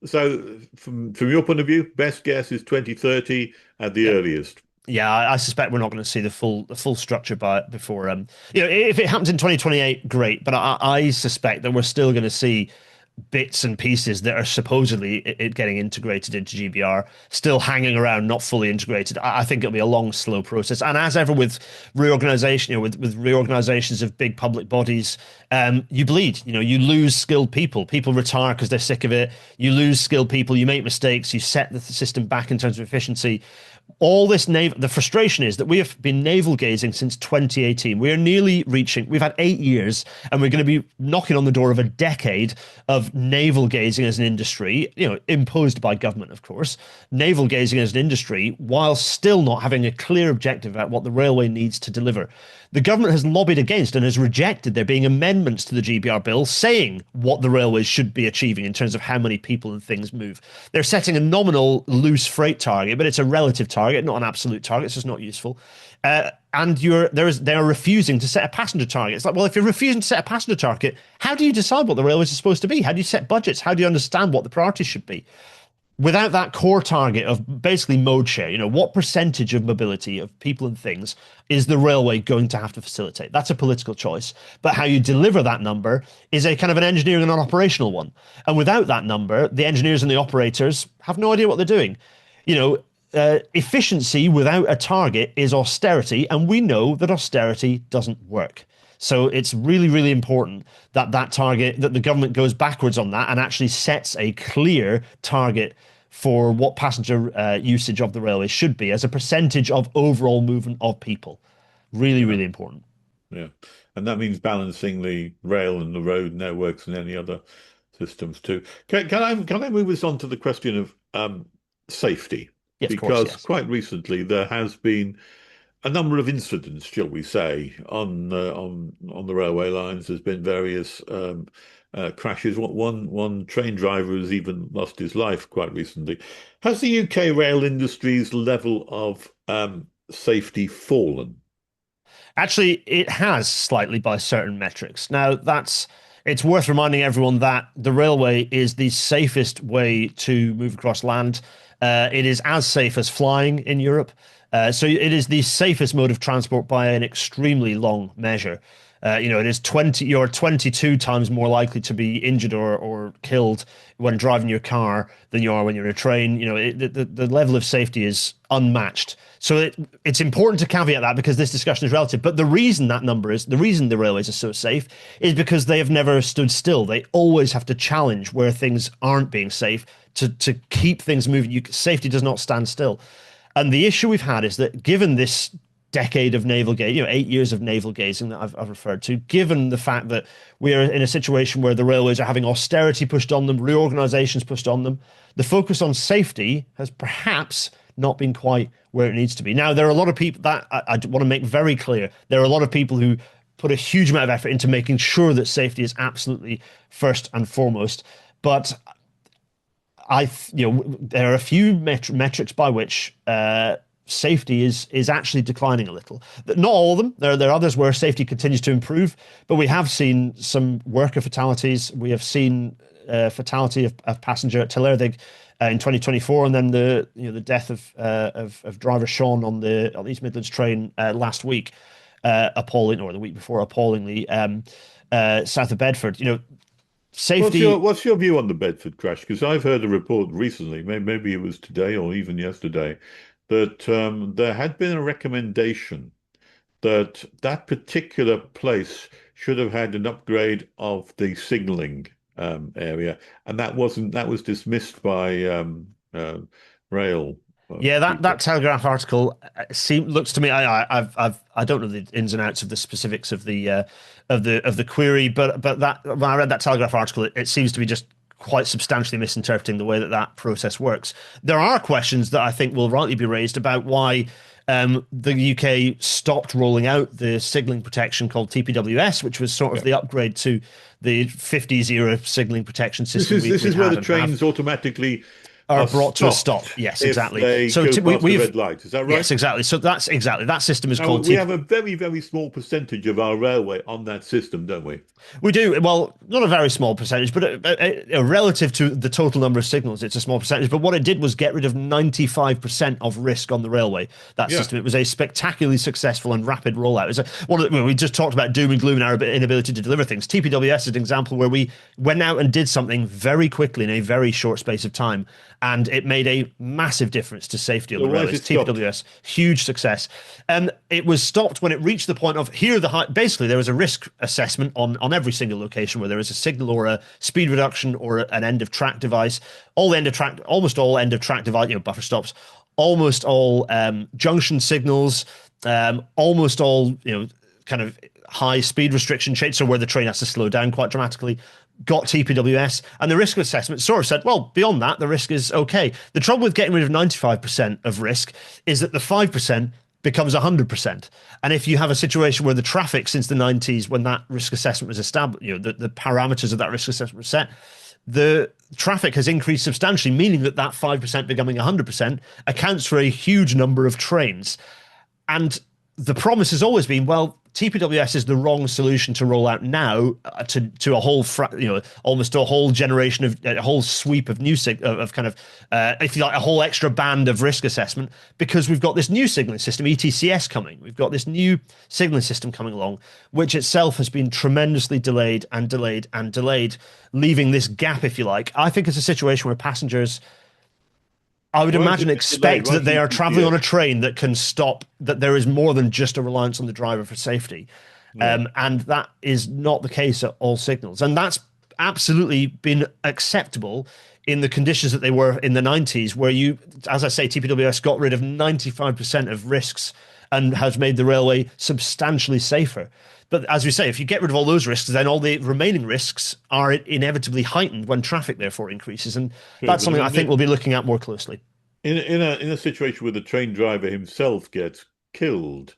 So from your point of view, best guess is 2030 at the Yep. earliest. Yeah, I suspect we're not going to see the full structure by before if it happens in 2028, great. But I suspect that we're still going to see bits and pieces that are supposedly it getting integrated into GBR still hanging around, not fully integrated. I think it'll be a long, slow process. And as ever with reorganization, with reorganizations of big public bodies, you bleed. You lose skilled people. People retire because they're sick of it. You lose skilled people. You make mistakes. You set the system back in terms of efficiency. All this the frustration is that we have been navel gazing since 2018. We are nearly reaching, we've had 8 years, and we're going to be knocking on the door of a decade of navel gazing as an industry, imposed by government, of course, navel gazing as an industry, while still not having a clear objective about what the railway needs to deliver. The government has lobbied against and has rejected there being amendments to the GBR bill saying what the railways should be achieving in terms of how many people and things move. They're setting a nominal loose freight target, but it's a relative target, not an absolute target. It's just not useful. And they're refusing to set a passenger target. It's like, well, if you're refusing to set a passenger target, how do you decide what the railways are supposed to be? How do you set budgets? How do you understand what the priorities should be? Without that core target of basically mode share, what percentage of mobility of people and things is the railway going to have to facilitate? That's a political choice. But how you deliver that number is a kind of an engineering and an operational one. And without that number, the engineers and the operators have no idea what they're doing. Efficiency without a target is austerity, and we know that austerity doesn't work. So it's really, really important that the government goes backwards on that and actually sets a clear target for what passenger usage of the railway should be as a percentage of overall movement of people. Really, Yeah, really important. yeah. And that means balancing the rail and the road networks and any other systems too. Can I move us on to the question of safety? Yeah, of course, Because yes. quite recently there has been a number of incidents, shall we say, on the railway lines. There's been various crashes. One train driver has even lost his life quite recently. Has the UK rail industry's level of safety fallen? Actually, it has slightly by certain metrics. Now, it's worth reminding everyone that the railway is the safest way to move across land. It is as safe as flying in Europe. So it is the safest mode of transport by an extremely long measure. It is 20, you're 22 times more likely to be injured or killed when driving your car than you are when you're in a train. The level of safety is unmatched. So it's important to caveat that because this discussion is relative. But the reason the reason the railways are so safe is because they have never stood still. They always have to challenge where things aren't being safe to keep things moving. Safety does not stand still. And the issue we've had is that given this decade of navel gaze, 8 years of navel gazing that I've referred to, given the fact that we are in a situation where the railways are having austerity pushed on them, reorganizations pushed on them, the focus on safety has perhaps not been quite where it needs to be. Now, there are a lot of people that I want to make very clear. There are a lot of people who put a huge amount of effort into making sure that safety is absolutely first and foremost. But there are a few metrics by which safety is actually declining a little. Not all of them. There are others where safety continues to improve, but we have seen some worker fatalities. We have seen fatality of passenger at Tillerdig in 2024, and then the death of driver Sean on the East Midlands train last week, appalling, or the week before, appallingly, south of Bedford. Safety. What's your view on the Bedford crash? Because I've heard a report recently, maybe it was today or even yesterday, that there had been a recommendation that that particular place should have had an upgrade of the signalling area, and that was dismissed by rail Yeah, that people. Telegraph article looks to me. I don't know the ins and outs of the specifics of the query, but that when I read that Telegraph article, it seems to be just quite substantially misinterpreting the way that process works. There are questions that I think will rightly be raised about why the UK stopped rolling out the signalling protection called TPWS, which was sort of Yeah. the upgrade to the 50s era signalling protection This system is we'd where had the and have. trains automatically are are brought to a stop. stopped Yes, if exactly. they So go past the we've red light. Is that right? yes, exactly. So that's exactly that system is Now, called we TP. have a very, very small percentage of our railway on that system, don't we? We do well, not a very small percentage, but relative to the total number of signals, it's a small percentage. But what it did was get rid of 95% of risk on the railway. That Yeah. system. It was a spectacularly successful and rapid rollout. It was we just talked about doom and gloom and our inability to deliver things. TPWS is an example where we went out and did something very quickly in a very short space of time, and it made a massive difference to safety on So the why is railways. it stopped? TPWS, huge success. And it was stopped when it reached the point of here, basically there was a risk assessment on every single location where there is a signal or a speed reduction or an end of track device. Almost all end of track device, buffer stops, almost all junction signals, almost all, kind of high speed restriction change, so where the train has to slow down quite dramatically, got TPWS, and the risk assessment sort of said, well, beyond that, the risk is okay. The trouble with getting rid of 95% of risk is that the 5% becomes 100%. And if you have a situation where the traffic since the 90s, when that risk assessment was established, the parameters of that risk assessment were set, the traffic has increased substantially, meaning that 5% becoming 100% accounts for a huge number of trains. And the promise has always been, well, TPWS is the wrong solution to roll out now to a whole, almost a whole generation of a whole sweep of new of kind of, if you like, a whole extra band of risk assessment, because we've got this new signaling system, ETCS, coming. We've got this new signaling system coming along, which itself has been tremendously delayed and delayed and delayed, leaving this gap, if you like. I think it's a situation where passengers, I would Why has imagine, it been delayed? expect Why that is they are traveling on a ETCS? train that can stop, that there is more than just a reliance on the driver for safety. Yeah. And that is not the case at all signals. And that's absolutely been acceptable in the conditions that they were in the 90s, where as I say, TPWS got rid of 95% of risks and has made the railway substantially safer. But as we say, if you get rid of all those risks, then all the remaining risks are inevitably heightened when traffic therefore increases. And True, that's but I something I mean, think we'll be looking at more closely. in a situation where the train driver himself gets killed,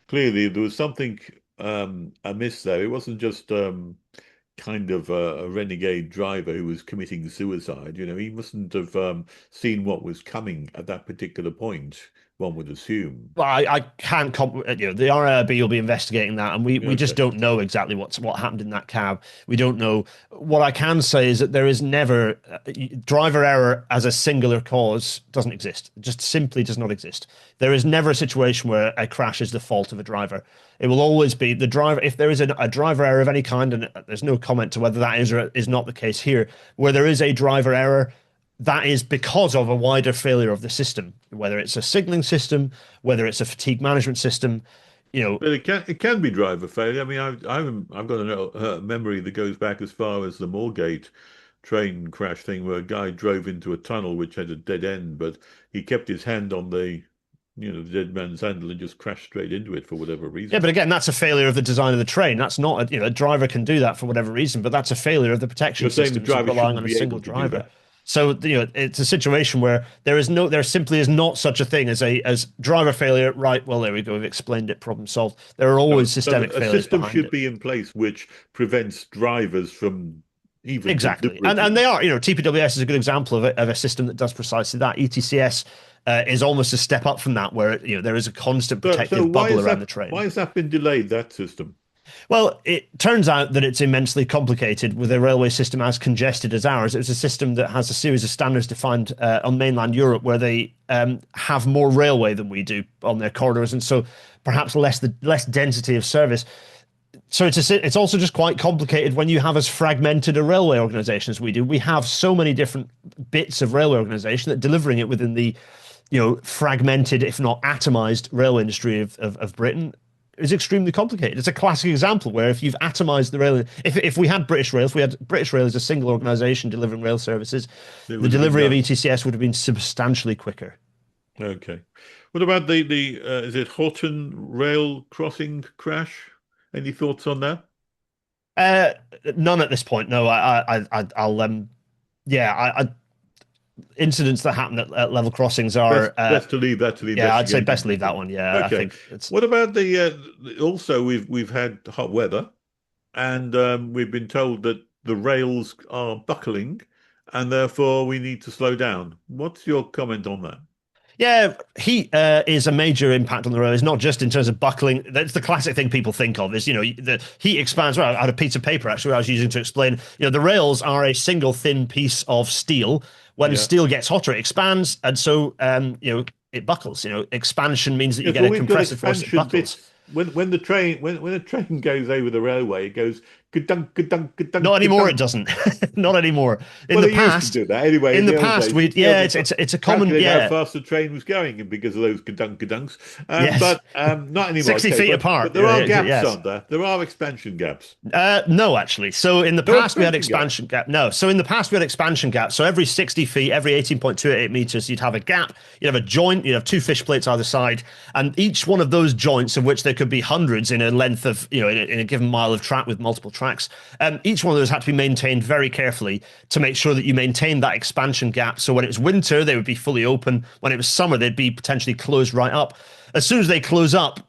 clearly there was something amiss there. It wasn't just kind of a renegade driver who was committing suicide. He mustn't have seen what was coming at that particular point, one would assume. Well, I can't the RIRB will be investigating that, and we just Okay. don't know exactly what happened in that cab. We don't know. What I can say is that there is never driver error as a singular cause doesn't exist. It just simply does not exist. There is never a situation where a crash is the fault of a driver. It will always be the driver. If there is a driver error of any kind, and there's no comment to whether that is or is not the case here, where there is a driver error, that is because of a wider failure of the system, whether it's a signaling system, whether it's a fatigue management system. But it can be driver failure. I mean, I've got a memory that goes back as far as the Moorgate train crash thing, where a guy drove into a tunnel which had a dead end, but he kept his hand on the dead man's handle and just crashed straight into it for whatever Yeah, reason. but again, that's a failure of the design of the train. That's not a driver can do that for whatever reason, but that's a failure of the protection You're saying the systems of driver relying shouldn't on a be single able to do driver. that. So it's a situation where there simply is not such a thing as driver failure. Right? Well, there we go. We've explained it. Problem solved. There are So, always so systemic a failures system behind should it. be in place which prevents drivers from even Exactly, and deliberately. they are. TPWS is a good example of a system that does precisely that. ETCS is almost a step up from that, where there is a constant So protective why bubble is around the that? train. Why has that been delayed? That system. Well, it turns out that it's immensely complicated with a railway system as congested as ours. It was a system that has a series of standards defined on mainland Europe, where they have more railway than we do on their corridors, and so perhaps less density of service. So it's also just quite complicated when you have as fragmented a railway organisation as we do. We have so many different bits of railway organisation that delivering it within the fragmented, if not atomized, railway industry of Britain is extremely complicated. It's a classic example where if you've atomized the rail, if we had British Rail, if we had British Rail as a single organisation delivering rail services, It the would have been delivery of done. ETCS would have been substantially quicker. Okay. What about the is it Horton rail crossing crash? Any thoughts on that? Uh, None at this point. No, I'll yeah, incidents that happen at level crossings Best are best to leave that to the yeah, I'd say best investigating leave that people. one. Yeah, I Okay. think it's What about also we've had hot weather, and we've been told that the rails are buckling and therefore we need to slow down. What's your comment on that? Yeah, heat is a major impact on the rail. It's not just in terms of buckling. That's the classic thing people think of is, the heat expands. Well, I had a piece of paper actually I was using to explain, the rails are a single thin piece of steel. When Yeah. steel gets hotter, it expands. And so, it buckles. Expansion means that you Yes, get well, a we've got compressive force that expansion buckles. bits when the train when a train goes over the railway, it goes ka-dunk, ka-dunk, Not ka-dunk, anymore, it ka-dunk. doesn't. Not anymore. In Well, the they used to past, do that anyway. in In the the old past, days, we you'd would be able yeah, to it's a common, calculate how yeah. fast the train was going because of those ka-dunk, ka-dunks. Yes. But not anymore. 60 Okay, feet but apart. there are gaps, Yes. aren't there? There are expansion gaps. No, actually. So in the No past we had expansion gaps. expansion gap. No, so in the past we had expansion gaps. So every 60 feet, every 18.28 meters, you'd have a gap. You'd have a joint. You'd have two fish plates either side, and each one of those joints, of which there could be hundreds in a length of, in a given mile of track with multiple tracks, each one of those had to be maintained very carefully to make sure that you maintained that expansion gap. So when it was winter, they would be fully open. When it was summer, they'd be potentially closed right up. As soon as they close up,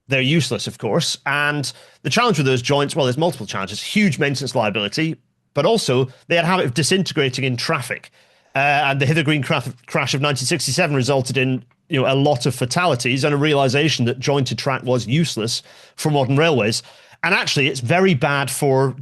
they're useless, of course. And the challenge with those joints, well, there's multiple challenges. Huge maintenance liability, but also they had a habit of disintegrating in traffic. And the Hither Green crash of 1967 resulted in a lot of fatalities and a realization that jointed track was useless for modern railways. And actually, it's very bad for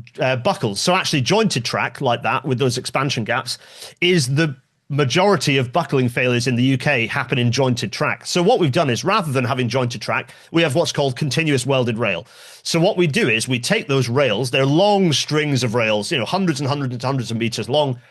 buckles. So actually, jointed track like that with those expansion gaps is the majority of buckling failures in the UK happen in jointed track. So what we've done is rather than having jointed track, we have what's called continuous welded rail. So what we do is we take those rails, they're long strings of rails, hundreds and hundreds and hundreds of meters long,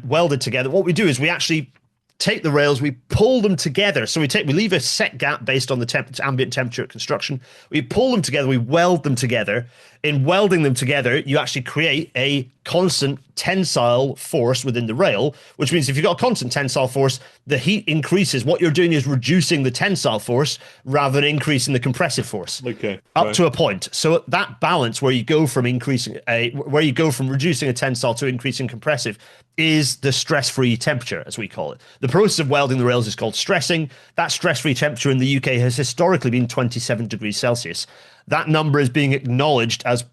welded together. What we do is we actually take the rails, we pull them together. So we leave a set gap based on the ambient temperature at construction. We pull them together, we weld them together. In welding them together, you actually create a constant tensile force within the rail, which means if you've got a constant tensile force, the heat increases. What you're doing is reducing the tensile force rather than increasing the compressive force. Okay, Up right. to a point. So that balance where you go from reducing a tensile to increasing compressive is the stress-free temperature, as we call it. The process of welding the rails is called stressing. That stress-free temperature in the UK has historically been 27 degrees Celsius. That number is being acknowledged as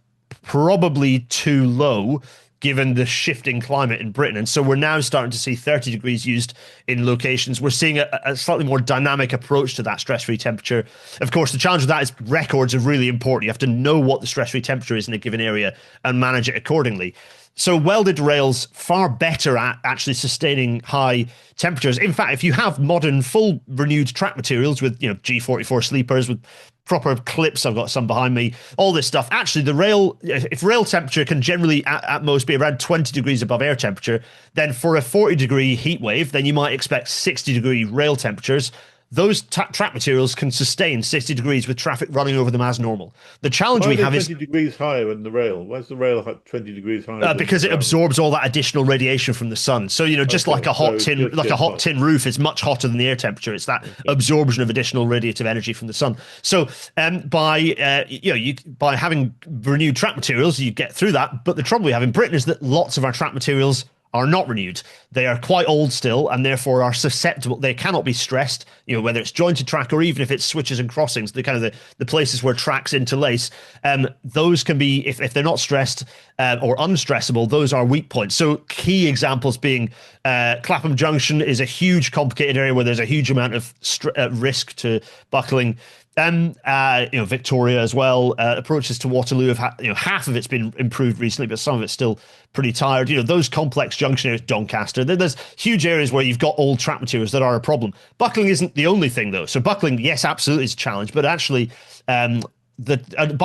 probably too low given the shifting climate in Britain. And so we're now starting to see 30 degrees used in locations. We're seeing a slightly more dynamic approach to that stress-free temperature. Of course, the challenge with that is records are really important. You have to know what the stress-free temperature is in a given area and manage it accordingly. So welded rails far better at actually sustaining high temperatures. In fact, if you have modern full renewed track materials with G44 sleepers with proper clips, I've got some behind me, all this stuff, actually if rail temperature can generally at most be around 20 degrees above air temperature, then for a 40-degree heat wave, then you might expect 60-degree rail temperatures. Those track materials can sustain 60 degrees with traffic running over them as normal. The challenge Why are we they have is 20 degrees higher than the rail? Why is the rail 20 degrees higher than because the it rail? absorbs all that additional radiation from the sun. So just like Okay, a so hot it tin, just like a gets hot hot. tin roof is much hotter than the air temperature. It's that Okay. absorption of additional radiative energy from the sun. So by having renewed track materials, you get through that. But the trouble we have in Britain is that lots of our track materials are not renewed. They are quite old still and therefore are susceptible. They cannot be stressed, whether it's jointed track or even if it's switches and crossings, the kind of the places where tracks interlace, those can be, if they're not stressed or unstressable, those are weak points. So key examples being Clapham Junction is a huge complicated area where there's a huge amount of risk to buckling. Victoria as well. Approaches to Waterloo have half of it's been improved recently, but some of it's still pretty tired. Those complex junction areas, Doncaster. There's huge areas where you've got old track materials that are a problem. Buckling isn't the only thing though. So buckling, yes, absolutely is a challenge, but actually, by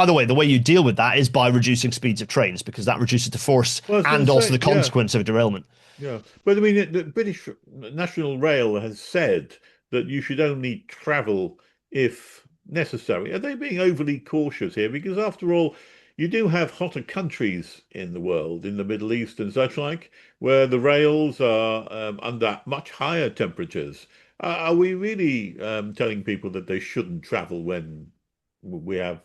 the way you deal with that is by reducing speeds of trains because that reduces the force Well, I was going and to also say, the yeah, consequence of a derailment. yeah. But I mean, the British National Rail has said that you should only travel if necessary. Are they being overly cautious here? Because after all, you do have hotter countries in the world, in the Middle East and such like, where the rails are under much higher temperatures. Are we really telling people that they shouldn't travel when we have,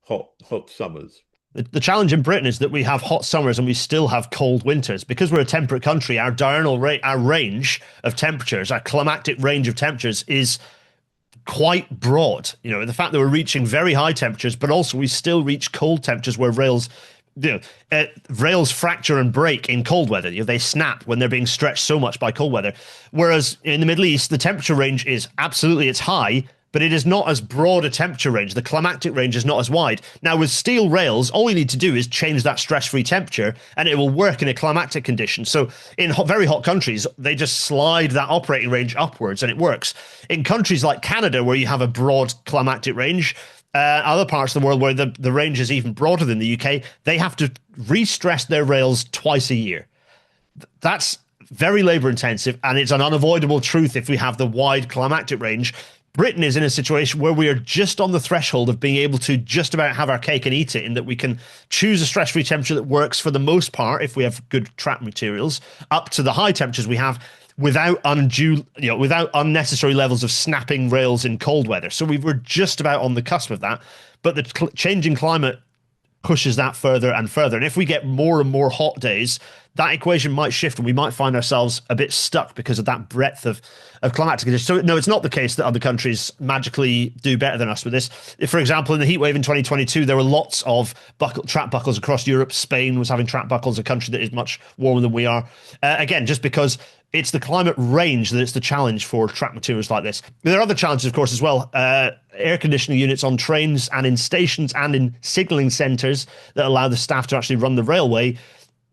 hot summers? The challenge in Britain is that we have hot summers and we still have cold winters. Because we're a temperate country, our diurnal rate, our range of temperatures, our climatic range of temperatures is quite broad. The fact that we're reaching very high temperatures, but also we still reach cold temperatures where rails you know, rails fracture and break in cold weather. They snap when they're being stretched so much by cold weather. Whereas in the Middle East, the temperature range is absolutely, it's high, but it is not as broad a temperature range. The climatic range is not as wide. Now, with steel rails, all you need to do is change that stress-free temperature, and it will work in a climatic condition. So in very hot countries, they just slide that operating range upwards, and it works. In countries like Canada, where you have a broad climatic range, other parts of the world where the range is even broader than the UK, they have to re-stress their rails twice a year. That's very labor intensive, and it's an unavoidable truth if we have the wide climatic range. Britain is in a situation where we are just on the threshold of being able to just about have our cake and eat it, in that we can choose a stress-free temperature that works for the most part if we have good track materials, up to the high temperatures we have, without undue, without unnecessary levels of snapping rails in cold weather. So we were just about on the cusp of that, but the changing climate pushes that further and further. And if we get more and more hot days, that equation might shift, and we might find ourselves a bit stuck because of that breadth of climatic conditions. So no, it's not the case that other countries magically do better than us with this. If, for example, in the heat wave in 2022, there were lots of trap buckles across Europe. Spain was having trap buckles, a country that is much warmer than we are. Again, just because it's the climate range that it's the challenge for track materials like this. There are other challenges, of course, as well. Air conditioning units on trains and in stations and in signalling centres that allow the staff to actually run the railway.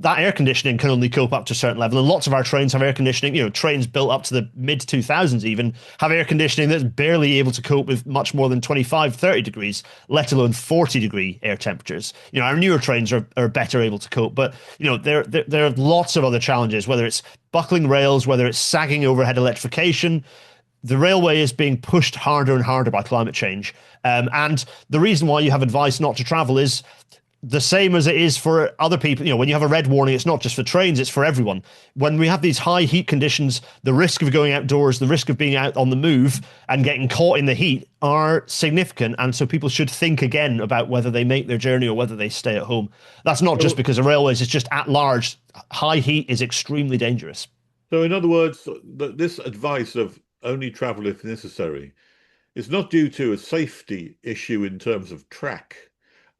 That air conditioning can only cope up to a certain level, and lots of our trains have air conditioning. Trains built up to the mid 2000s even have air conditioning that's barely able to cope with much more than 25, 30 degrees, let alone 40-degree air temperatures. Our newer trains are better able to cope, but there are lots of other challenges, whether it's buckling rails, whether it's sagging overhead electrification. The railway is being pushed harder and harder by climate change, and the reason why you have advice not to travel is the same as it is for other people. When you have a red warning, it's not just for trains, it's for everyone. When we have these high heat conditions, the risk of going outdoors, the risk of being out on the move and getting caught in the heat are significant. And so people should think again about whether they make their journey or whether they stay at home. That's not just because of railways, it's just at large. High heat is extremely dangerous. So in other words, this advice of only travel if necessary is not due to a safety issue in terms of track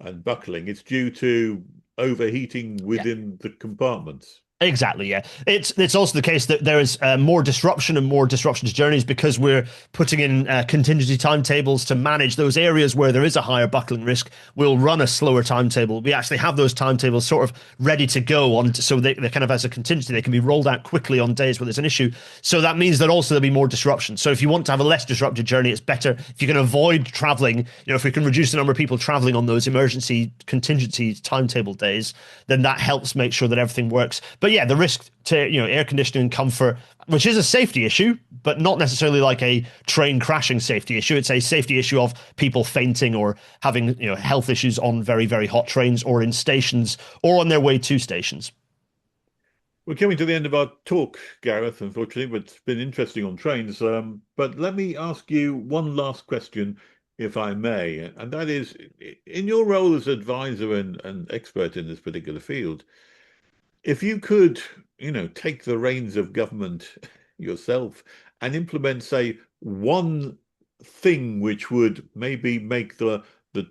and buckling. It's due to overheating within the compartments. Exactly, yeah. It's also the case that there is more disruption to journeys because we're putting in contingency timetables to manage those areas where there is a higher buckling risk. We'll run a slower timetable. We actually have those timetables sort of ready to go on, so they're kind of as a contingency. They can be rolled out quickly on days where there's an issue. So that means that also there'll be more disruption. So if you want to have a less disrupted journey, it's better if you can avoid traveling. If we can reduce the number of people traveling on those emergency contingency timetable days, then that helps make sure that everything works. But yeah, the risk to air conditioning comfort, which is a safety issue, but not necessarily like a train crashing safety issue. It's a safety issue of people fainting or having health issues on very, very hot trains or in stations or on their way to stations. We're coming to the end of our talk, Gareth, unfortunately, but it's been interesting on trains. But let me ask you one last question, if I may, and that is, in your role as advisor and expert in this particular field, if you could, take the reins of government yourself and implement, say, one thing which would maybe make the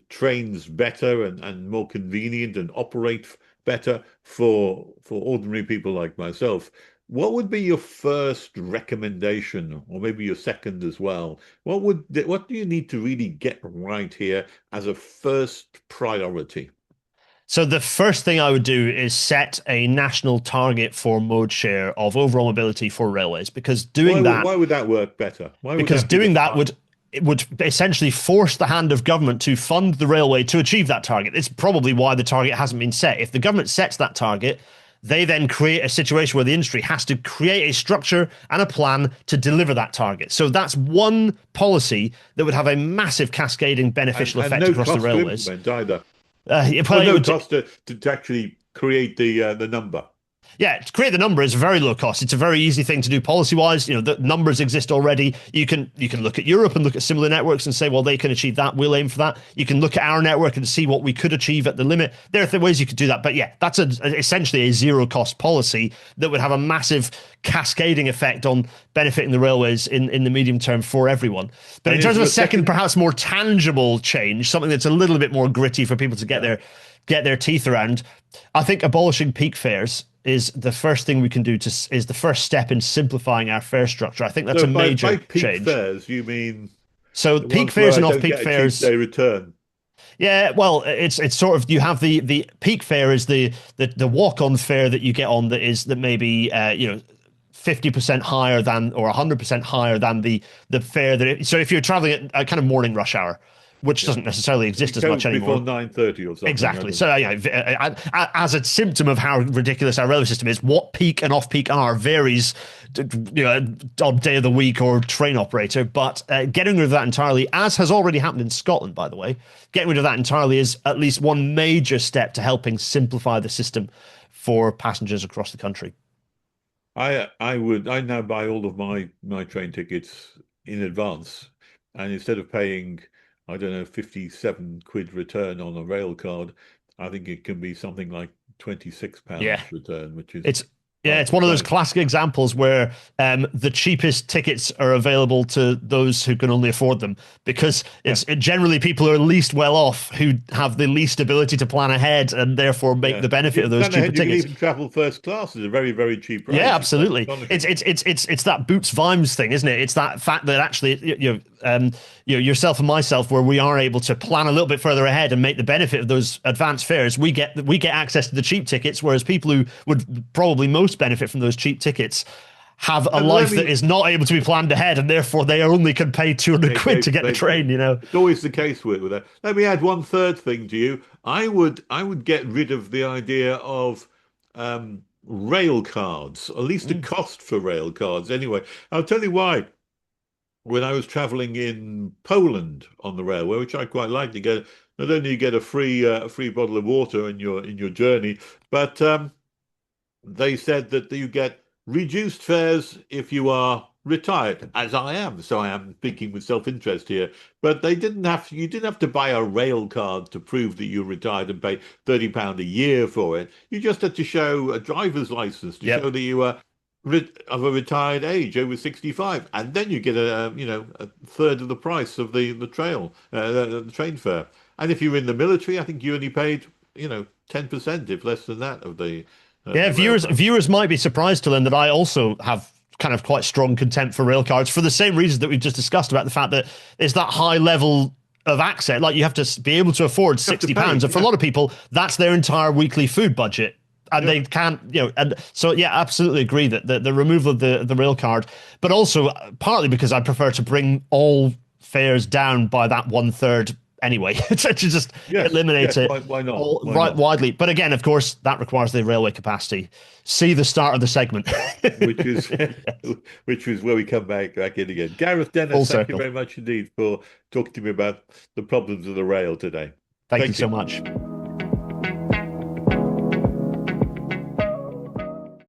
trains better and more convenient and operate better for ordinary people like myself, what would be your first recommendation, or maybe your second as well? What do you need to really get right here as a first priority? So the first thing I would do is set a national target for mode share of overall mobility for railways, because why would that work better? Because doing that would essentially force the hand of government to fund the railway to achieve that target. It's probably why the target hasn't been set. If the government sets that target, they then create a situation where the industry has to create a structure and a plan to deliver that target. So that's one policy that would have a massive cascading beneficial effect across the railways. Either. No cost to actually create the number. Yeah, to create the number is very low cost. It's a very easy thing to do policy wise. The numbers exist already. You can look at Europe and look at similar networks and say, well, they can achieve that. We'll aim for that. You can look at our network and see what we could achieve at the limit. There are ways you could do that. But yeah, that's essentially a zero cost policy that would have a massive cascading effect on benefiting the railways in the medium term for everyone. But in terms of a second, perhaps more tangible change, something that's a little bit more gritty for people to get their teeth around, I think abolishing peak fares is the first thing we can do is the first step in simplifying our fare structure. I think that's So a major by peak change. fares, you mean So the peak ones where fares I and don't off-peak get a cheap fares. day return? Yeah, well, it's sort of, you have the peak fare is the walk-on fare that you get on that may be 50% higher than, or 100% higher than the fare so if you're traveling at a kind of morning rush hour, which Yeah. doesn't necessarily exist as much Before anymore. 9:30 or something. Exactly. So, as a symptom of how ridiculous our railway system is, what peak and off-peak are varies, on day of the week or train operator. But getting rid of that entirely, as has already happened in Scotland, by the way, getting rid of that entirely is at least one major step to helping simplify the system for passengers across the country. I now buy all of my train tickets in advance, and instead of paying, I don't know, 57 quid return on a rail card, I think it can be something like Yeah. £26 return, which is It's half it's the one of those price. classic examples where the cheapest tickets are available to those who can only afford them, because Yeah, generally people who are least well off, who have the least ability to plan ahead and therefore make yeah. the If benefit you of can those plan cheaper ahead, you can tickets. even travel first class at a very, very cheap Yeah, price. It's absolutely. astonishing. It's that Boots Vimes thing, isn't it? It's that fact that actually yourself and myself, where we are able to plan a little bit further ahead and make the benefit of those advanced fares, we get access to the cheap tickets, whereas people who would probably most benefit from those cheap tickets have a And let life that me is not able to be planned ahead, and therefore they only can pay 200 quid to get the train. It's always the case with that. Let me add one third thing to you. I would get rid of the idea of rail cards, at least the Mm. cost for rail cards. Anyway, I'll tell you why. When I was traveling in Poland on the railway, which I quite like to get, not only you get a free bottle of water in your journey, but they said that you get reduced fares if you are retired, as I am. So I am speaking with self-interest here. But you didn't have to buy a rail card to prove that you're retired and pay £30 a year for it. You just had to show a driver's license to show Yep. that you were of a retired age over 65, and then you get a third of the price of the train fare. And if you're in the military, I think you only paid 10%, if less than that, of Yeah, the rail fare. viewers might be surprised to learn that I also have kind of quite strong contempt for rail cards, for the same reasons that we've just discussed, about the fact that it's that high level of access. Like, you have to be able to afford You have to £60, pay, and for a yeah, lot of people, that's their entire weekly food budget. And yeah. they can't, and so yeah, absolutely agree that the removal of the rail card, but also partly because I prefer to bring all fares down by that one third anyway, to just Yes, eliminate yes. it Why not? all Why right not? widely. But again, of course, that requires the railway capacity. See the start of the segment. Which is which is where we come back in again. Gareth Full Dennis, thank you circle. very much indeed for talking to me about the problems of the rail today. Thank you Thank so you. much.